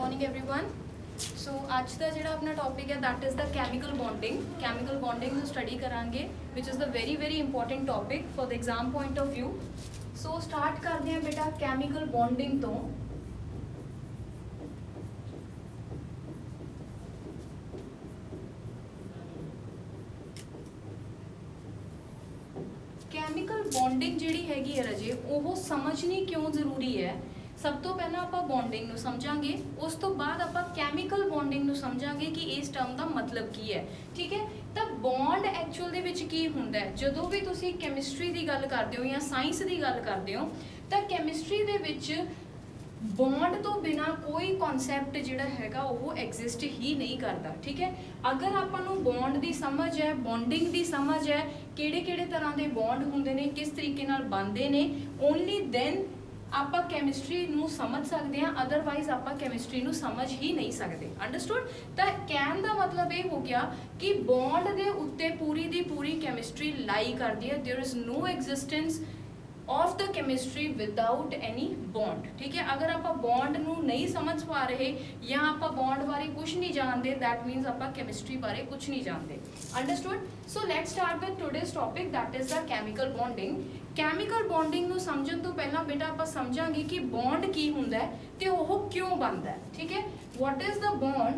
morning everyone. So आज का जो अपना टॉपिक है that is the chemical bonding ਨੂੰ स्टडी करांगे which is the very important topic for the exam point of view. So start करते हैं बेटा कैमिकल बॉन्डिंग तो। कैमिकल बॉन्डिंग जिहड़ी हैगी है रजे वो समझनी क्यों जरूरी है। सब तो पहला आप बॉन्डिंग नूं समझांगे, उस तो बाद आप कैमिकल बॉन्डिंग नूं समझांगे कि इस टर्म का मतलब की है। ठीक है, तो बॉन्ड एक्चुअल दे विच की हुंदा है। जदों भी तुसीं कैमिस्ट्री की गल करदे हो या साइंस की गल करदे हो तो कैमिस्ट्री दे विच बॉन्ड तो बिना कोई कॉन्सैप्ट जिहड़ा हैगा वो एग्जिस्ट ही नहीं करता। ठीक है, अगर आपां नूं बॉन्ड की समझ है, बॉन्डिंग की समझ है, किहड़े तरह के बॉन्ड हुंदे ने, किस तरीके नाल बनदे ने, ओनली देन आप कैमिस्ट्री नूं समझ सकते हैं, अदरवाइज आप कैमिस्ट्री नूं समझ ही नहीं सकते। अंडरस्टूड। तो कहने का मतलब ये हो गया कि बॉन्ड के उत्ते पूरी दी पूरी कैमिस्ट्री लाई करती है। There is no existence of the chemistry without any bond. ठीक है, अगर आप बॉन्ड नूं नहीं समझ पा रहे या आप बॉन्ड बारे कुछ नहीं जानते, दैट मीनस आप केमिस्ट्री बारे कुछ नहीं जानते। Understood. So let's start with today's topic that is the chemical bonding. Chemical bonding नूं समझण तो पहला बेटा आप समझांगे कि बॉन्ड की हुंदा है ते ओह क्यों बनता है। ठीक है, what is the bond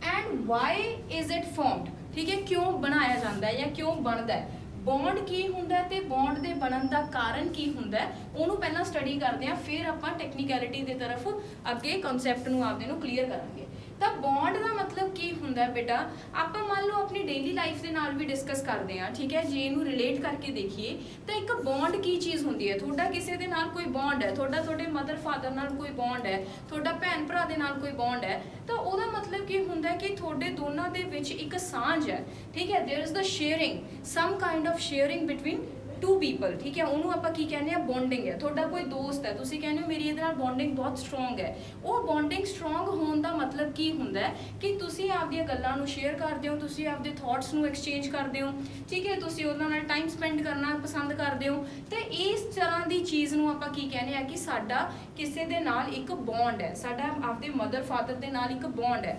and why is it formed. ठीक है, क्यों बनाया जाता है या क्यों बनता है, बॉन्ड की हुंदा है ते बॉन्ड दे बनन दा कारण की हुंदा है, उहनूं पहला स्टडी करते हैं, फिर आपां टेक्निकलिटी दे तरफ अगे कॉन्सैप्ट नूं आपदे नूं क्लीयर करांगे। तो बॉन्ड का मतलब की हुंदा है बेटा, आप मान लो अपनी डेली लाइफ के नाल भी डिस्कस करते हैं। ठीक है, जे इनू रिलेट करके देखिए तो एक बॉन्ड की चीज़ होंदी है। थोड़ा किसी के नाल कोई बॉन्ड है, थोड़ा थोड़े मदर फादर नाल कोई बॉन्ड है, थोड़ा भैन भरा दे नाल कोई बॉन्ड है, तो ਉਹਦਾ मतलब की हुंदा है कि थोड़े दोनों दे विच एक सांझ है। ठीक है, there is the sharing, some kind of sharing between two people. ठीक है, उन्होंने आप की कहने बॉन्डिंग है। थोड़ा कोई दोस्त है, तुसीं कहने हो मेरी ये बॉन्डिंग बहुत स्ट्रोंग है। वो बॉन्डिंग स्ट्रोंग होने का मतलब की होंदा है कि तुसीं आपदियां गल्लां नूं शेयर करते हो, तुसीं आपदे थॉट्स नूं एक्सचेंज करते हो। ठीक है, तुसीं उहनां नाल टाइम स्पेंड करना पसंद करते हो। तो इस तरह की चीज़ नूं आपां की कहने आ कि साडा किसी दे नाल एक बॉन्ड है, साडा आपदे मदर फादर दे नाल एक बॉन्ड है।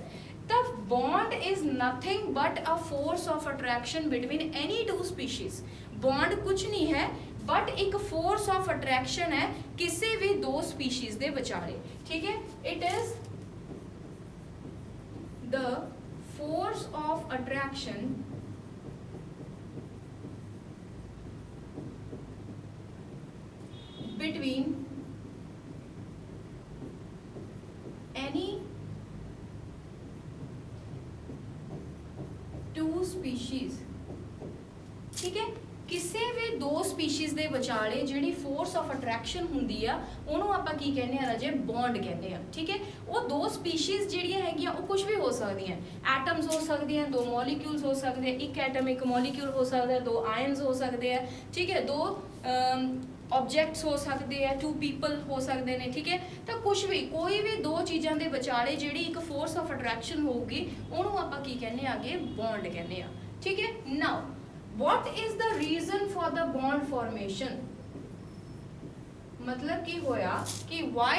The bond is nothing but a force of attraction between any two species. Bond कुछ नहीं है बट एक फोर्स ऑफ अट्रैक्शन है किसी भी दो स्पीशीज दे विचाले। ठीक है, it is the force of attraction between any two species. ठीक है, किसी भी दो स्पीशीज के विचाले जिहड़ी फोर्स ऑफ अट्रैक्शन हुंदी आ उहनूं आपां की कहने आ राजे बॉन्ड कहने आ। ठीक है, वो दो स्पीशीज जिहड़ियां हैगियां वो कुछ भी हो सकती हैं, एटम्स हो सकते हैं, दो मॉलिक्यूल्स हो सकते हैं, एक एटम एक मॉलिक्यूल हो सकता है, दो आयन्स हो सकते हैं। ठीक है, दो ऑब्जेक्ट्स हो सकते हैं, टू पीपल हो सकते हैं। ठीक है, तो कुछ भी कोई भी दो चीज़ों के विचाले जिहड़ी एक फोर्स ऑफ अट्रैक्शन होगी उहनूं आपां की कहने आगे बॉन्ड कहने आ। ठीक है, now what is the reason for the bond formation। मतलब की होया कि why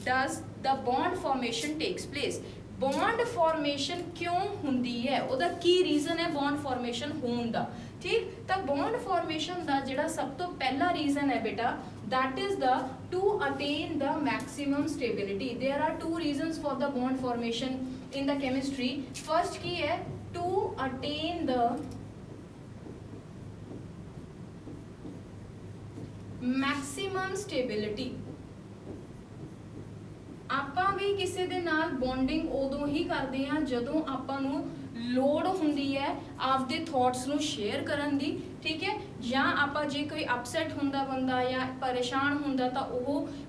does the bond formation takes place। Bond formation क्यों हुंदी है, ਉਹਦਾ की रीजन है बॉन्ड फॉर्मेशन होने का। ठीक, तो बॉन्ड फॉर्मेशन का जिहड़ा सब तो पहला रीजन है बेटा that is the to attain the maximum stability. There are two reasons for the bond formation in the chemistry. First की है to attain the maximum stability. ਆਪਾਂ भी किसी दे नाल बॉन्डिंग उदों ही करते हैं जदों आपां नूं लोड़ हुंदी है आपदे थॉट्स नूं शेयर करन दी। ठीक है, या आपां जे कोई अपसैट हुंदा बंदा या परेशान हुंदा तो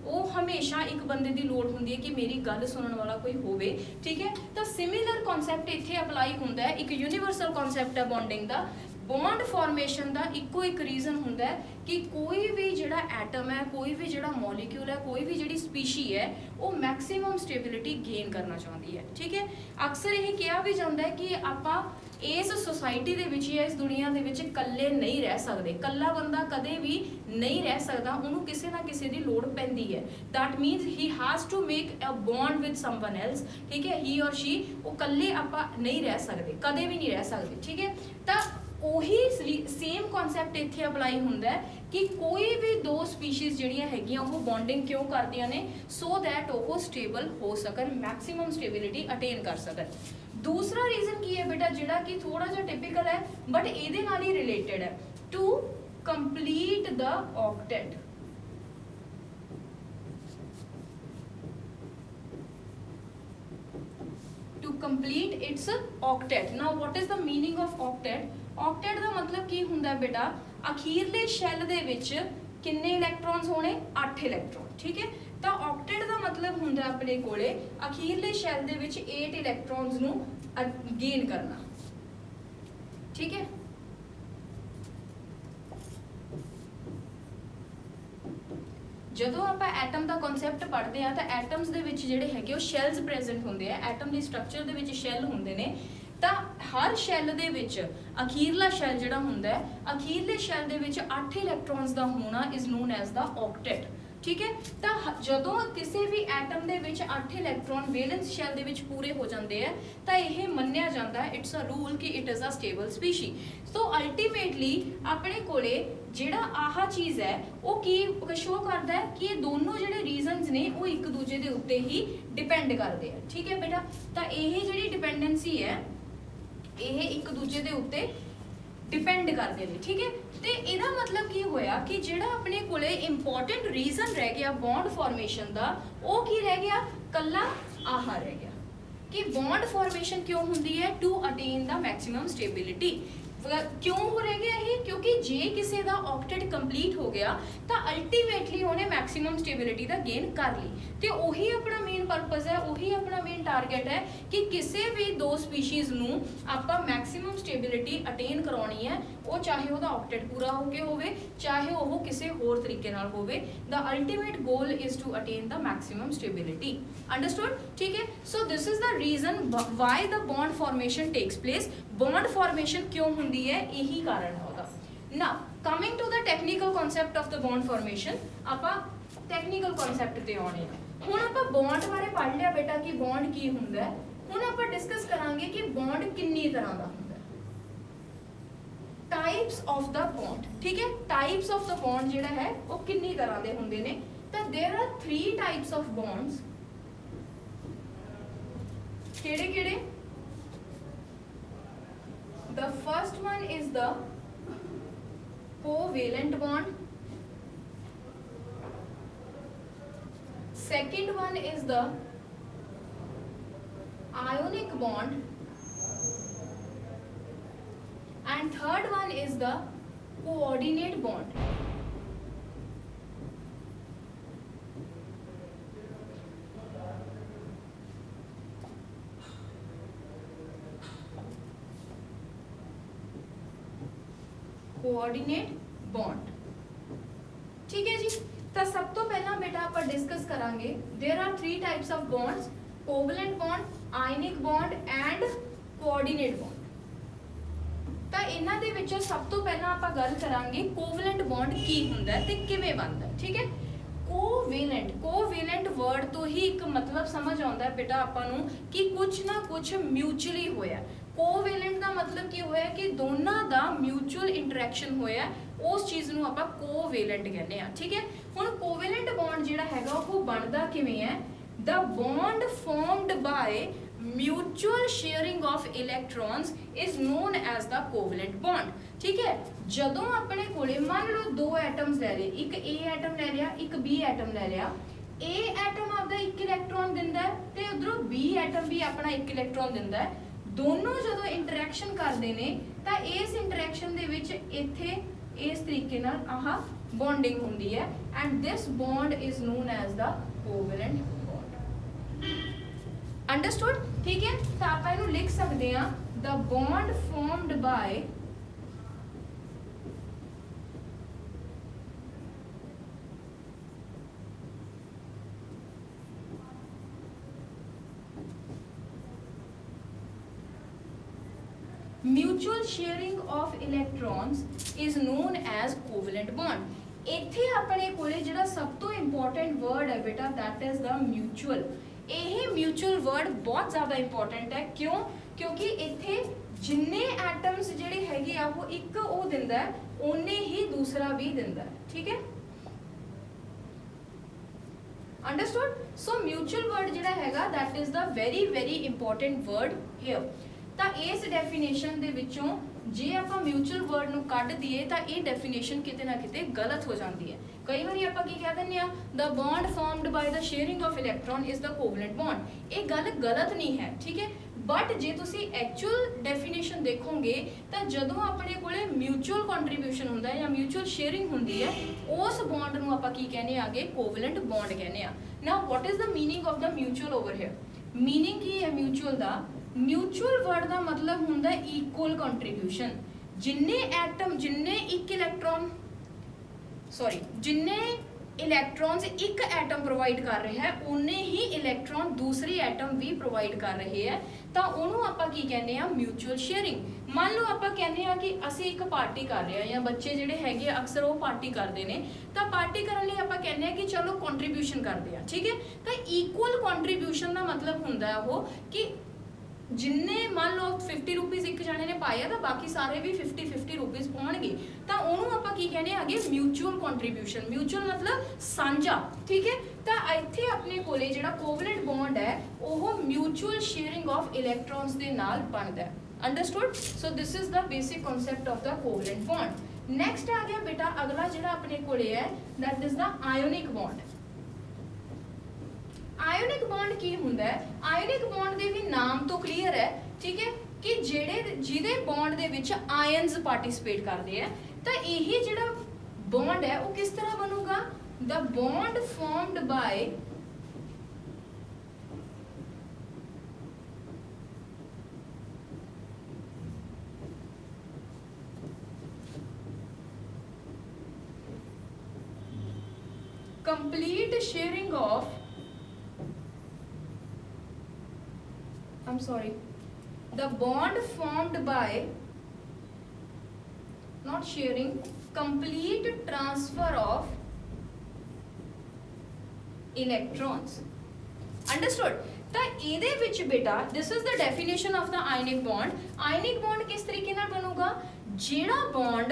वो हमेशा एक बंदे की लोड़ हुंदी है कि मेरी गल सुनने वाला कोई होवे। ठीक है, तो सिमिलर कॉन्सैप्ट इत्थे अप्लाई हुंदा है, एक यूनीवर्सल कॉन्सैप्ट है बॉन्डिंग का। बॉन्ड फॉर्मेशन का इको एक रीजन होंदा है कि कोई भी जिहड़ा एटम है, कोई भी जिहड़ा मॉलिक्यूल है, कोई भी जिहड़ी स्पीशी है वो मैक्सिमम स्टेबिलिटी गेन करना चाहती है। ठीक है, अक्सर यह कहा भी जाता है कि आपां ਇਸ ਸੁਸਾਇਟੀ ਦੇ ਵਿੱਚ ਜਾਂ ਇਸ ਦੁਨੀਆ ਦੇ ਵਿੱਚ ਇਕੱਲੇ ਨਹੀਂ ਰਹਿ ਸਕਦੇ। ਇਕੱਲਾ ਬੰਦਾ ਕਦੇ ਵੀ ਨਹੀਂ ਰਹਿ ਸਕਦਾ, ਉਹਨੂੰ ਕਿਸੇ ਨਾ ਕਿਸੇ ਦੀ ਲੋੜ ਪੈਂਦੀ ਹੈ। That means he has to make a bond with someone else, ਠੀਕ ਹੈ। ਹੀ ਔਰ ਸ਼ੀ, ਉਹ ਇਕੱਲੇ ਆਪਾਂ ਨਹੀਂ ਰਹਿ ਸਕਦੇ, ਕਦੇ ਵੀ ਨਹੀਂ ਰਹਿ ਸਕਦੇ, ਠੀਕ ਹੈ। ਤਾਂ ਉਹੀ ਸੇਮ ਕਨਸੈਪਟ ਇੱਥੇ ਅਪਲਾਈ ਹੁੰਦਾ ਹੈ ਕਿ ਕੋਈ ਵੀ ਦੋ ਸਪੀਸ਼ੀਜ਼ ਜਿਹੜੀਆਂ ਹੈਗੀਆਂ ਉਹ ਬੌਂਡਿੰਗ ਕਿਉਂ ਕਰਦੀਆਂ ਨੇ, ਸੋ ਦੈਟ ਉਹ ਸਟੇਬਲ ਹੋ ਸਕਣ, ਮੈਕਸਿਮਮ ਸਟੇਬਿਲਿਟੀ ਅਟੇਨ ਕਰ ਸਕਣ। ਦੂਸਰਾ ਰੀਜ਼ਨ ਕੀ ਹੈ ਬੇਟਾ, ਜਿਹੜਾ ਕਿ ਥੋੜਾ ਜਿਹਾ ਟਿਪੀਕਲ ਹੈ ਬਟ ਇਹਦੇ ਨਾਲ ਹੀ ਰਿਲੇਟਡ ਹੈ, to complete the octet. To complete its octet. Now what is the meaning of octet? Octet ਦਾ ਮਤਲਬ ਕੀ ਹੁੰਦਾ ਹੈ ਬੇਟਾ, ਅਖੀਰਲੇ ਸ਼ੈਲ ਦੇ ਵਿੱਚ ਕਿੰਨੇ ਇਲੈਕਟ੍ਰੋਨਸ ਹੋਣੇ, 8 ਇਲੈਕਟ੍ਰੋਨ, ਠੀਕ ਹੈ। ਤਾਂ ਆਕਟੇਟ ਦਾ ਮਤਲਬ ਹੁੰਦਾ ਆਪਣੇ ਕੋਲੇ ਅਖੀਰਲੇ ਸ਼ੈਲ ਦੇ ਵਿੱਚ 8 ਇਲੈਕਟ੍ਰੋਨਸ ਨੂੰ ਗੇਨ ਕਰਨਾ, ਠੀਕ ਹੈ। ਜਦੋਂ ਆਪਾਂ ਐਟਮ ਦਾ ਕਨਸੈਪਟ ਪੜ੍ਹਦੇ ਆ ਤਾਂ ਐਟਮਸ ਦੇ ਵਿੱਚ ਜਿਹੜੇ ਹੈਗੇ ਉਹ ਸ਼ੈਲਸ ਪ੍ਰੈਜ਼ੈਂਟ ਹੁੰਦੇ ਆ। ਐਟਮ ਦੀ ਸਟਰਕਚਰ ਦੇ ਵਿੱਚ ਸ਼ੈਲ ਹੁੰਦੇ ਨੇ, ਤਾਂ ਹਰ ਸ਼ੈਲ ਦੇ ਵਿੱਚ ਅਖੀਰਲਾ ਸ਼ੈਲ ਜਿਹੜਾ ਹੁੰਦਾ ਹੈ, ਅਖੀਰਲੇ ਸ਼ੈਲ ਦੇ ਵਿੱਚ 8 ਇਲੈਕਟ੍ਰੋਨਸ ਦਾ ਹੋਣਾ is known as the octet, ਠੀਕ ਹੈ। ਤਾਂ ਜਦੋਂ ਕਿਸੇ ਵੀ ਐਟਮ ਦੇ ਵਿੱਚ 8 ਇਲੈਕਟ੍ਰੋਨ ਵੈਲੈਂਸ ਸ਼ੈਲ ਦੇ ਵਿੱਚ ਪੂਰੇ ਹੋ ਜਾਂਦੇ ਆ ਤਾਂ ਇਹ ਮੰਨਿਆ ਜਾਂਦਾ ਹੈ, ਇਟਸ ਅ ਰੂਲ ਕਿ it is a stable species. So ultimately ਆਪਣੇ ਕੋਲੇ ਜਿਹੜਾ ਆਹ ਚੀਜ਼ ਹੈ ਉਹ ਕੀ ਸ਼ੋ ਕਰਦਾ ਹੈ ਕਿ ਇਹ ਦੋਨੋਂ ਜਿਹੜੇ ਰੀਜ਼ਨਸ ਨੇ ਉਹ ਇੱਕ ਦੂਜੇ ਦੇ ਉੱਤੇ ਹੀ ਡਿਪੈਂਡ ਕਰਦੇ ਆ, ਠੀਕ ਹੈ ਬੇਟਾ। ਤਾਂ ਇਹ ਜਿਹੜੀ ਡਿਪੈਂਡੈਂਸੀ ਹੈ ਇਹ ਇੱਕ ਦੂਜੇ ਦੇ ਉੱਤੇ ਡਿਪੈਂਡ ਕਰਦੇ ਨੇ, ਠੀਕ ਹੈ। ਤੇ ਇਹਦਾ ਮਤਲਬ ਕੀ ਹੋਇਆ ਕਿ ਜਿਹੜਾ ਆਪਣੇ ਕੋਲੇ ਇੰਪੋਰਟੈਂਟ ਰੀਜ਼ਨ ਰਹਿ ਗਿਆ ਬੌਂਡ ਫਾਰਮੇਸ਼ਨ ਦਾ, ਉਹ ਕੀ ਰਹਿ ਗਿਆ, ਕੱਲਾ ਆਹ ਰਹਿ ਗਿਆ ਕਿ ਬੌਂਡ ਫਾਰਮੇਸ਼ਨ ਕਿਉਂ ਹੁੰਦੀ ਹੈ, to attain the maximum stability. ਕਿਉਂ ਹੋ ਰਹਿ ਗਿਆ ਇਹ, ਕਿਉਂਕਿ ਜੇ ਕਿਸੇ ਦਾ ਆਕਟੇਟ ਕੰਪਲੀਟ ਹੋ ਗਿਆ ਤਾਂ ਅਲਟੀਮੇਟਲੀ ਉਹਨੇ ਮੈਕਸਿਮਮ ਸਟੇਬਿਲਿਟੀ ਦਾ ਗੇਨ ਕਰ ਲਈ। ਤੇ ਉਹੀ ਆਪਣਾ ਮੇਨ ਪਰਪਸ ਹੈ, ਉਹੀ ਆਪਣਾ ਮੇਨ ਟਾਰਗੇਟ ਹੈ ਕਿ ਕਿਸੇ ਵੀ ਦੋ ਸਪੀਸ਼ੀਜ਼ ਨੂੰ ਆਪਾਂ ਮੈਕਸਿਮਮ ਸਟੇਬਿਲਿਟੀ ਅਟੇਨ ਕਰਾਉਣੀ ਹੈ, ਉਹ ਚਾਹੇ ਉਹਦਾ ਆਕਟੇਟ ਪੂਰਾ ਹੋ ਕੇ ਹੋਵੇ, ਚਾਹੇ ਉਹ ਕਿਸੇ ਹੋਰ ਤਰੀਕੇ ਨਾਲ ਹੋਵੇ। The ultimate goal is to attain the maximum stability. Understood, ਠੀਕ ਹੈ। So this is the reason why the bond formation takes place. Bond formation ਕਿਉਂ ਹੁੰਦੀ ਹੈ, ਇਹੀ ਕਾਰਨ ਹੈ ਉਹਦਾ। Now coming to the technical concept of the bond formation, ਆਪਾਂ ਟੈਕਨੀਕਲ ਕਨਸੈਪਟ ਤੇ ਆਉਣੇ ਆ। ਹੁਣ ਆਪਾਂ ਬੌਂਡ ਬਾਰੇ ਪੜ੍ਹ ਲਿਆ ਬੇਟਾ ਕਿ ਬੌਂਡ ਕੀ ਹੁੰਦਾ ਹੈ। ਹੁਣ ਆਪਾਂ ਡਿਸਕਸ ਕਰਾਂਗੇ ਕਿ ਬੌਂਡ ਕਿੰਨੀ ਤਰ੍ਹਾਂ ਦਾ ਹੁੰਦਾ ਹੈ, ਟਾਈਪਸ ਆਫ ਦਾ ਬੌਂਡ, ਠੀਕ ਹੈ। ਟਾਈਪਸ ਆਫ ਦਾ ਬੌਂਡ ਜਿਹੜਾ ਹੈ ਉਹ ਕਿੰਨੀ ਤਰ੍ਹਾਂ ਦੇ ਹੁੰਦੇ ਨੇ, ਤਾਂ there are 3 types of bonds. ਕਿਹੜੇ ਕਿਹੜੇ? The first one is the covalent bond. Second one is the ionic bond. And third one is the coordinate bond. Coordinate bond, ਠੀਕ ਹੈ ਜੀ। ਤਾਂ ਸਭ ਤੋਂ ਪਹਿਲਾਂ ਬੇਟਾ ਆਪਾਂ ਡਿਸਕਸ ਕਰਾਂਗੇ there are 3 types of bonds, covalent bond, ionic bond and coordinate bond। ਤਾਂ ਇਹਨਾਂ ਦੇ ਵਿੱਚੋਂ ਸਭ ਤੋਂ ਪਹਿਲਾਂ ਆਪਾਂ ਗੱਲ ਕਰਾਂਗੇ ਕੋਵੈਲੈਂਟ ਬੌਂਡ ਕੀ ਹੁੰਦਾ ਹੈ ਤੇ ਕਿਵੇਂ ਬਣਦਾ ਹੈ, ਠੀਕ ਹੈ। ਕੋਵੈਲੈਂਟ ਵਰਡ ਤੋਂ ਹੀ ਇੱਕ ਮਤਲਬ ਸਮਝ ਆਉਂਦਾ ਹੈ ਬੇਟਾ ਆਪਾਂ ਨੂੰ ਕਿ ਕੁਝ ਨਾ ਕੁਝ ਮਿਊਚੁਅਲੀ ਹੋਇਆ। ਕੋਵੈਲੈਂਟ ਦਾ ਮਤਲਬ ਕੀ ਹੋਇਆ ਕਿ ਦੋਨਾਂ ਦਾ ਮਿਊਚੁਅਲ ਇੰਟਰੈਕਸ਼ਨ ਹੋਇਆ, ਉਸ ਚੀਜ਼ ਨੂੰ ਆਪਾਂ ਕੋਵੈਲੈਂਟ ਕਹਿੰਦੇ ਆ, ਠੀਕ ਹੈ। ਹੁਣ ਕੋਵੈਲੈਂਟ ਬੌਂਡ ਜਿਹੜਾ ਹੈਗਾ ਉਹ ਬਣਦਾ ਕਿਵੇਂ ਹੈ, the bond formed by mutual sharing of electrons is known as the covalent bond, ਠੀਕ ਹੈ। ਜਦੋਂ ਆਪਣੇ ਕੋਲੇ ਮੰਨ ਲਓ ਦੋ ਐਟਮਸ ਲੈ ਲਏ, ਇੱਕ A ਐਟਮ ਲੈ ਲਿਆ, ਇੱਕ B ਐਟਮ ਲੈ ਲਿਆ। A ਐਟਮ ਆਪਦਾ 1 ਇਲੈਕਟ੍ਰੋਨ ਦਿੰਦਾ ਹੈ ਤੇ ਉਧਰੋਂ B ਐਟਮ ਵੀ ਆਪਣਾ 1 ਇਲੈਕਟ੍ਰੋਨ ਦਿੰਦਾ ਹੈ। ਦੋਨੋਂ ਜਦੋਂ ਇੰਟਰੈਕਸ਼ਨ ਕਰਦੇ ਨੇ ਤਾਂ ਇਸ ਇੰਟਰੈਕਸ਼ਨ ਦੇ ਵਿੱਚ ਇੱਥੇ ਇਸ ਤਰੀਕੇ ਨਾਲ ਆਹ ਬੌਂਡਿੰਗ ਹੁੰਦੀ ਹੈ and this bond is known as the covalent bond. Understood, ਠੀਕ ਹੈ। ਤਾਂ ਆਪਾਂ ਇਹਨੂੰ ਲਿਖ ਸਕਦੇ ਹਾਂ the bond formed by mutual sharing of electrons is known as covalent bond. इत्थे अपने कोले जिहड़ा सब तो इंपॉर्टेंट वर्ड है बेटा दैट इज द म्यूचुअल। यह म्यूचुअल वर्ड बहुत ज़्यादा इंपॉर्टेंट है, क्यों? क्योंकि इत्थे जिन्ने एटम्स जिहड़े हैगे आ वो एक वो दिंदा है, उन्ने ही दूसरा भी दिंदा है, ठीक है? अंडरस्टूड? सो म्यूचुअल वर्ड जिहड़ा हैगा that is the very very important word here. ਤਾਂ ਇਸ ਡੈਫੀਨੇਸ਼ਨ ਦੇ ਵਿੱਚੋਂ ਜੇ ਆਪਾਂ ਮਿਊਚੁਅਲ ਵਰਡ ਨੂੰ ਕੱਢ ਦਈਏ ਤਾਂ ਇਹ ਡੈਫੀਨੇਸ਼ਨ ਕਿਤੇ ਨਾ ਕਿਤੇ ਗਲਤ ਹੋ ਜਾਂਦੀ ਹੈ। ਕਈ ਵਾਰੀ ਆਪਾਂ ਕੀ ਕਹਿ ਦਿੰਦੇ ਆ, the bond formed by the sharing of electron is the covalent bond. ਇਹ ਗੱਲ ਗਲਤ ਨਹੀਂ ਹੈ, ਠੀਕ ਹੈ? ਬਟ ਜੇ ਤੁਸੀਂ ਐਕਚੁਅਲ ਡੈਫੀਨੇਸ਼ਨ ਦੇਖੋਗੇ ਤਾਂ ਜਦੋਂ ਆਪਣੇ ਕੋਲੇ ਮਿਊਚੁਅਲ ਕੰਟਰੀਬਿਊਸ਼ਨ ਹੁੰਦਾ ਹੈ ਜਾਂ ਮਿਊਚੁਅਲ ਸ਼ੇਅਰਿੰਗ ਹੁੰਦੀ ਹੈ, ਉਸ ਬੌਂਡ ਨੂੰ ਆਪਾਂ ਕੀ ਕਹਿੰਦੇ ਆਗੇ? ਕੋਵਲੈਂਟ ਬੌਂਡ ਕਹਿੰਦੇ ਆ। Now what is the meaning of the mutual over here? Meaning ਕੀ ਹੈ ਮਿਊਚੁਅਲ ਦਾ? म्यूचुअल वर्ड का मतलब होंगे इक्वल कंट्रीब्यूशन। जिन्ने एटम जिन्ने एक इलैक्ट्रॉन जिन्ने इलैक्ट्रॉन्स एक एटम प्रोवाइड कर रहे हैं उन्ने ही इलैक्ट्रॉन दूसरे एटम भी प्रोवाइड कर रहे हैं, तो उन्होंने आपां की कहने आ म्यूचुअल शेयरिंग। मान लो आपां कहने आ कि असी एक पार्टी कर रहे हैं या बच्चे जिहड़े हैगे अक्सर वो पार्टी करते हैं, तो पार्टी करने लई आपां कहने आ कि चलो कंट्रीब्यूशन करते हैं, ठीक है? तो इक्वल कंट्रीब्यूशन का मतलब होंदा है वो कि जिन्ने मान लो 50 रुपीज़ एक जाने ने पाए तो बाकी सारे भी 50-50 रुपीज़ पाउणगे, तो उन्होंने आपां की कहने आगे म्यूचुअल कंट्रीब्यूशन। म्यूचुअल मतलब साझा, ठीक है? तो इत्थे अपने कोले जिहड़ा कोवलेंट बॉन्ड है वो म्यूचुअल शेयरिंग ऑफ इलैक्ट्रॉन्स दे नाल बनदा है। Understood? So this is the basic concept of the covalent bond. Next आ गया बेटा अगला जिहड़ा अपने कोले है that is the ionic bond. Ionic bond की हुंदा है? आयोनिक बॉन्ड दे भी नाम तो क्लीयर है, ठीक है, कि जेड़े जिहदे बॉन्ड दे विच आयन्स पार्टिसिपेट करदे हैं, तो यही जिहड़ा बॉन्ड है वो किस तरह बनूगा? The bond formed by complete sharing of the bond formed by not sharing, complete transfer of electrons। Understood? तो ਇਹਦੇ ਵਿੱਚ बेटा this is the definition of the ionic bond। ionic bond किस तरीके ਨਾਲ ਬਣੂਗਾ? ਜਿਹੜਾ bond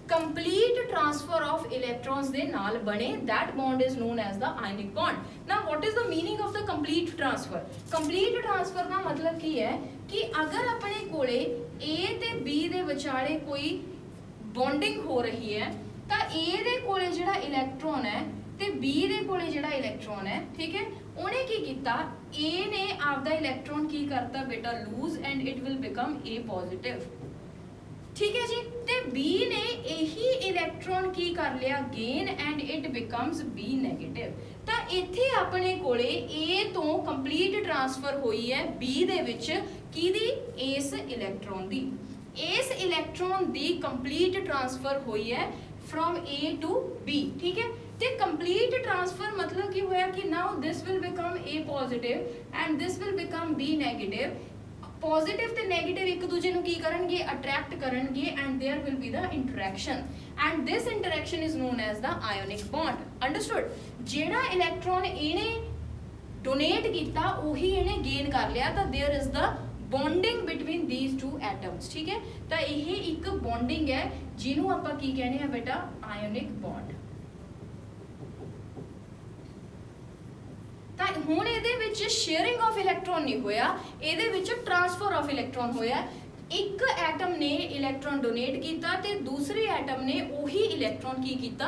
complete transfer of electrons ਦੇ ਨਾਲ ਬਣੇ, that bond is known as the ionic bond। now what is the meaning of the complete transfer? complete transfer ਦਾ मतलब ਕੀ ਹੈ कि अगर अपने कोले A ते B ਦੇ ਵਿਚਾਲੇ कोई bonding हो रही है तो A ਦੇ ਕੋਲੇ ਜਿਹੜਾ ਇਲੈਕਟ੍ਰੋਨ ਹੈ ਤੇ B ਦੇ ਕੋਲੇ ਜਿਹੜਾ ਇਲੈਕਟ੍ਰੋਨ ਹੈ, ठीक है, ਉਹਨੇ ਕੀ ਕੀਤਾ? A ਨੇ ਆਪਦਾ ਇਲੈਕਟ੍ਰੋਨ ਕੀ ਕਰਤਾ ਬੇਟਾ? Lose and it will become A positive, ठीक है जी। ते B ने यही इलैक्ट्रॉन की कर लिया gain and it becomes B negative. तो इत्थे अपने कोले A तो कंप्लीट ट्रांसफर हुई है B दे विच किहदी? इस इलैक्ट्रॉन दी। इस इलैक्ट्रॉन दी कंप्लीट ट्रांसफर हुई है फ्रॉम A टू B, ठीक है? ते कंप्लीट ट्रांसफर मतलब की होया कि now this will become A positive and this will become B negative. Positive ते नेगेटिव एक दूजे नूं की करनगे? अट्रैक्ट करनगे and there will be the interaction and this interaction is known as the ionic bond. Understood? जेड़ा electron इहने donate कीता उही इहने गेन कर लिया, तो there is the bonding between these two atoms, ठीक है? तो यह एक बॉन्डिंग है जिन्हों आपां की कहने हैं बेटा? Ionic bond. ਤਾਂ ਹੁਣ ਇਹਦੇ ਵਿੱਚ ਸ਼ੇਅਰਿੰਗ ਆਫ ਇਲੈਕਟ੍ਰੋਨ ਨਹੀਂ ਹੋਇਆ, ਇਹਦੇ ਵਿੱਚ ਟ੍ਰਾਂਸਫਰ ਆਫ ਇਲੈਕਟ੍ਰੋਨ ਹੋਇਆ। ਇੱਕ ਐਟਮ ਨੇ ਇਲੈਕਟ੍ਰੋਨ ਡੋਨੇਟ ਕੀਤਾ ਤੇ ਦੂਸਰੇ ਐਟਮ ਨੇ ਉਹੀ ਇਲੈਕਟ੍ਰੋਨ ਕੀ ਕੀਤਾ?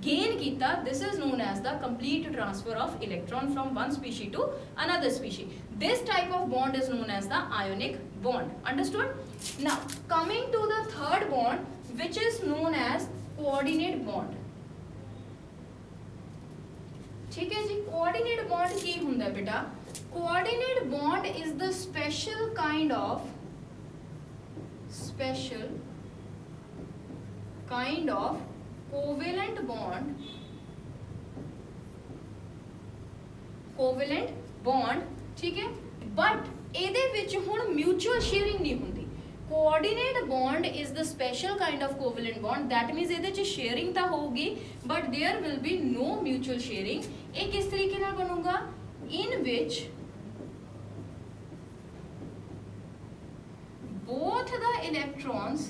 ਗੇਨ ਕੀਤਾ। This is known as the complete transfer of electron from one species to another species। this type of bond is known as the ionic bond। understood? now coming to the third bond which is known as coordinate bond। ठीक है जी। Coordinate bond की हुंदा है बेटा? Coordinate bond is the special kind of covalent bond, ठीक है? But ਇਹਦੇ ਵਿੱਚ ਹੁਣ म्यूचुअल शेयरिंग नहीं हुंदी। Coordinate bond is the special kind of covalent bond, that means ਇਹਦੇ ਚ ਸ਼ੇਅਰਿੰਗ ਤਾਂ ਹੋਊਗੀ but there will be no mutual sharing. ਇਹ ਕਿਸ ਤਰੀਕੇ ਨਾਲ ਬਣੂਗਾ, in which both the electrons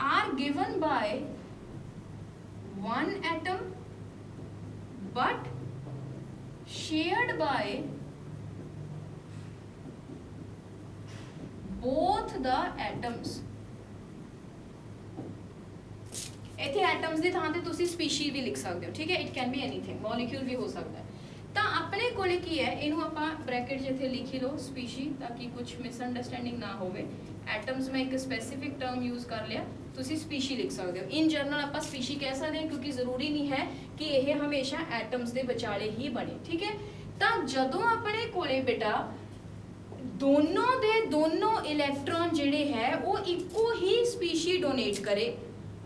are given by one atom but shared by both the atoms। ਇੱਥੇ ਐਟਮਸ ਦੀ ਥਾਂ ਤੇ ਤੁਸੀਂ ਸਪੀਸ਼ੀ ਵੀ ਲਿਖ ਸਕਦੇ ਹੋ, ਠੀਕ ਹੈ, it can be anything, molecule ਵੀ ਹੋ ਸਕਦਾ ਹੈ। ਤਾਂ ਆਪਣੇ ਕੋਲੇ ਕੀ ਹੈ, ਇਹਨੂੰ ਆਪਾਂ ਬ੍ਰੈਕਟ 'ਚ ਇੱਥੇ ਲਿਖ ਹੀ ਲਓ ਸਪੀਸ਼ੀ, ਤਾਂ ਕਿ ਕੁਝ ਮਿਸਅੰਡਰਸਟੈਂਡਿੰਗ ਨਾ ਹੋਵੇ। ਐਟਮਸ ਮੈਂ ਇੱਕ ਸਪੈਸੀਫਿਕ ਟਰਮ ਯੂਜ਼ ਕਰ ਲਿਆ, ਤੁਸੀਂ ਸਪੀਸ਼ੀ ਲਿਖ ਸਕਦੇ ਹੋ। ਇਨ ਜਨਰਲ ਆਪਾਂ ਸਪੀਸ਼ੀ ਕਹਿ ਸਕਦੇ ਹਾਂ ਕਿਉਂਕਿ ਜ਼ਰੂਰੀ ਨਹੀਂ ਹੈ ਕਿ ਇਹ ਹਮੇਸ਼ਾ ਐਟਮਸ ਦੇ ਵਿਚਾਲੇ ਹੀ ਬਣੇ, ਠੀਕ ਹੈ। ਤਾਂ ਜਦੋਂ ਆਪਣੇ ਕੋਲੇ ਬੇਟਾ ਦੋਨੋਂ ਦੇ ਦੋਨੋਂ ਇਲੈਕਟ੍ਰੋਨ ਜਿਹੜੇ ਹੈ ਉਹ ਇੱਕੋ ਹੀ ਸਪੀਸ਼ੀ ਡੋਨੇਟ ਕਰੇ,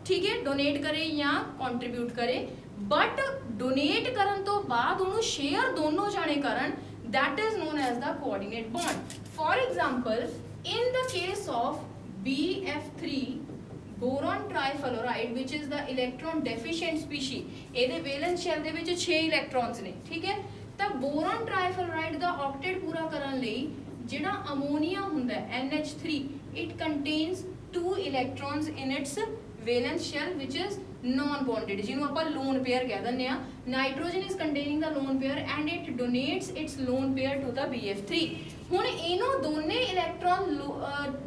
ਠੀਕ ਹੈ, ਡੋਨੇਟ ਕਰੇ ਜਾਂ ਕੰਟਰੀਬਿਊਟ ਕਰੇ, ਬਟ ਡੋਨੇਟ ਕਰਨ ਤੋਂ ਬਾਅਦ ਉਹਨੂੰ ਸ਼ੇਅਰ ਦੋਨੋਂ ਜਾਣੇ ਕਰਨ, that is known as the coordinate bond। For example, in the case of BF3 boron trifluoride which is the electron deficient species, ਇਹਦੇ ਵੈਲੈਂਸ ਸ਼ੈਲ ਦੇ ਵਿੱਚ 6 ਇਲੈਕਟ੍ਰੋਨਸ ਨੇ, ਠੀਕ ਹੈ। ਤਾਂ boron trifluoride ਦਾ ਆਕਟੇਟ ਪੂਰਾ ਕਰਨ ਲਈ ਜਿਹੜਾ ਅਮੋਨੀਆ ਹੁੰਦਾ NH3, it contains 2 electrons in its valence shell which is non bonded, ਜਿਹਨੂੰ ਆਪਾਂ lone pair ਕਹਿ ਦਿੰਦੇ ਆ। Nitrogen is containing the lone pair and it donates its lone pair to the BF3। ਹੁਣ ਇਹਨੂੰ ਦੋਨੇ ਇਲੈਕਟ੍ਰੋਨ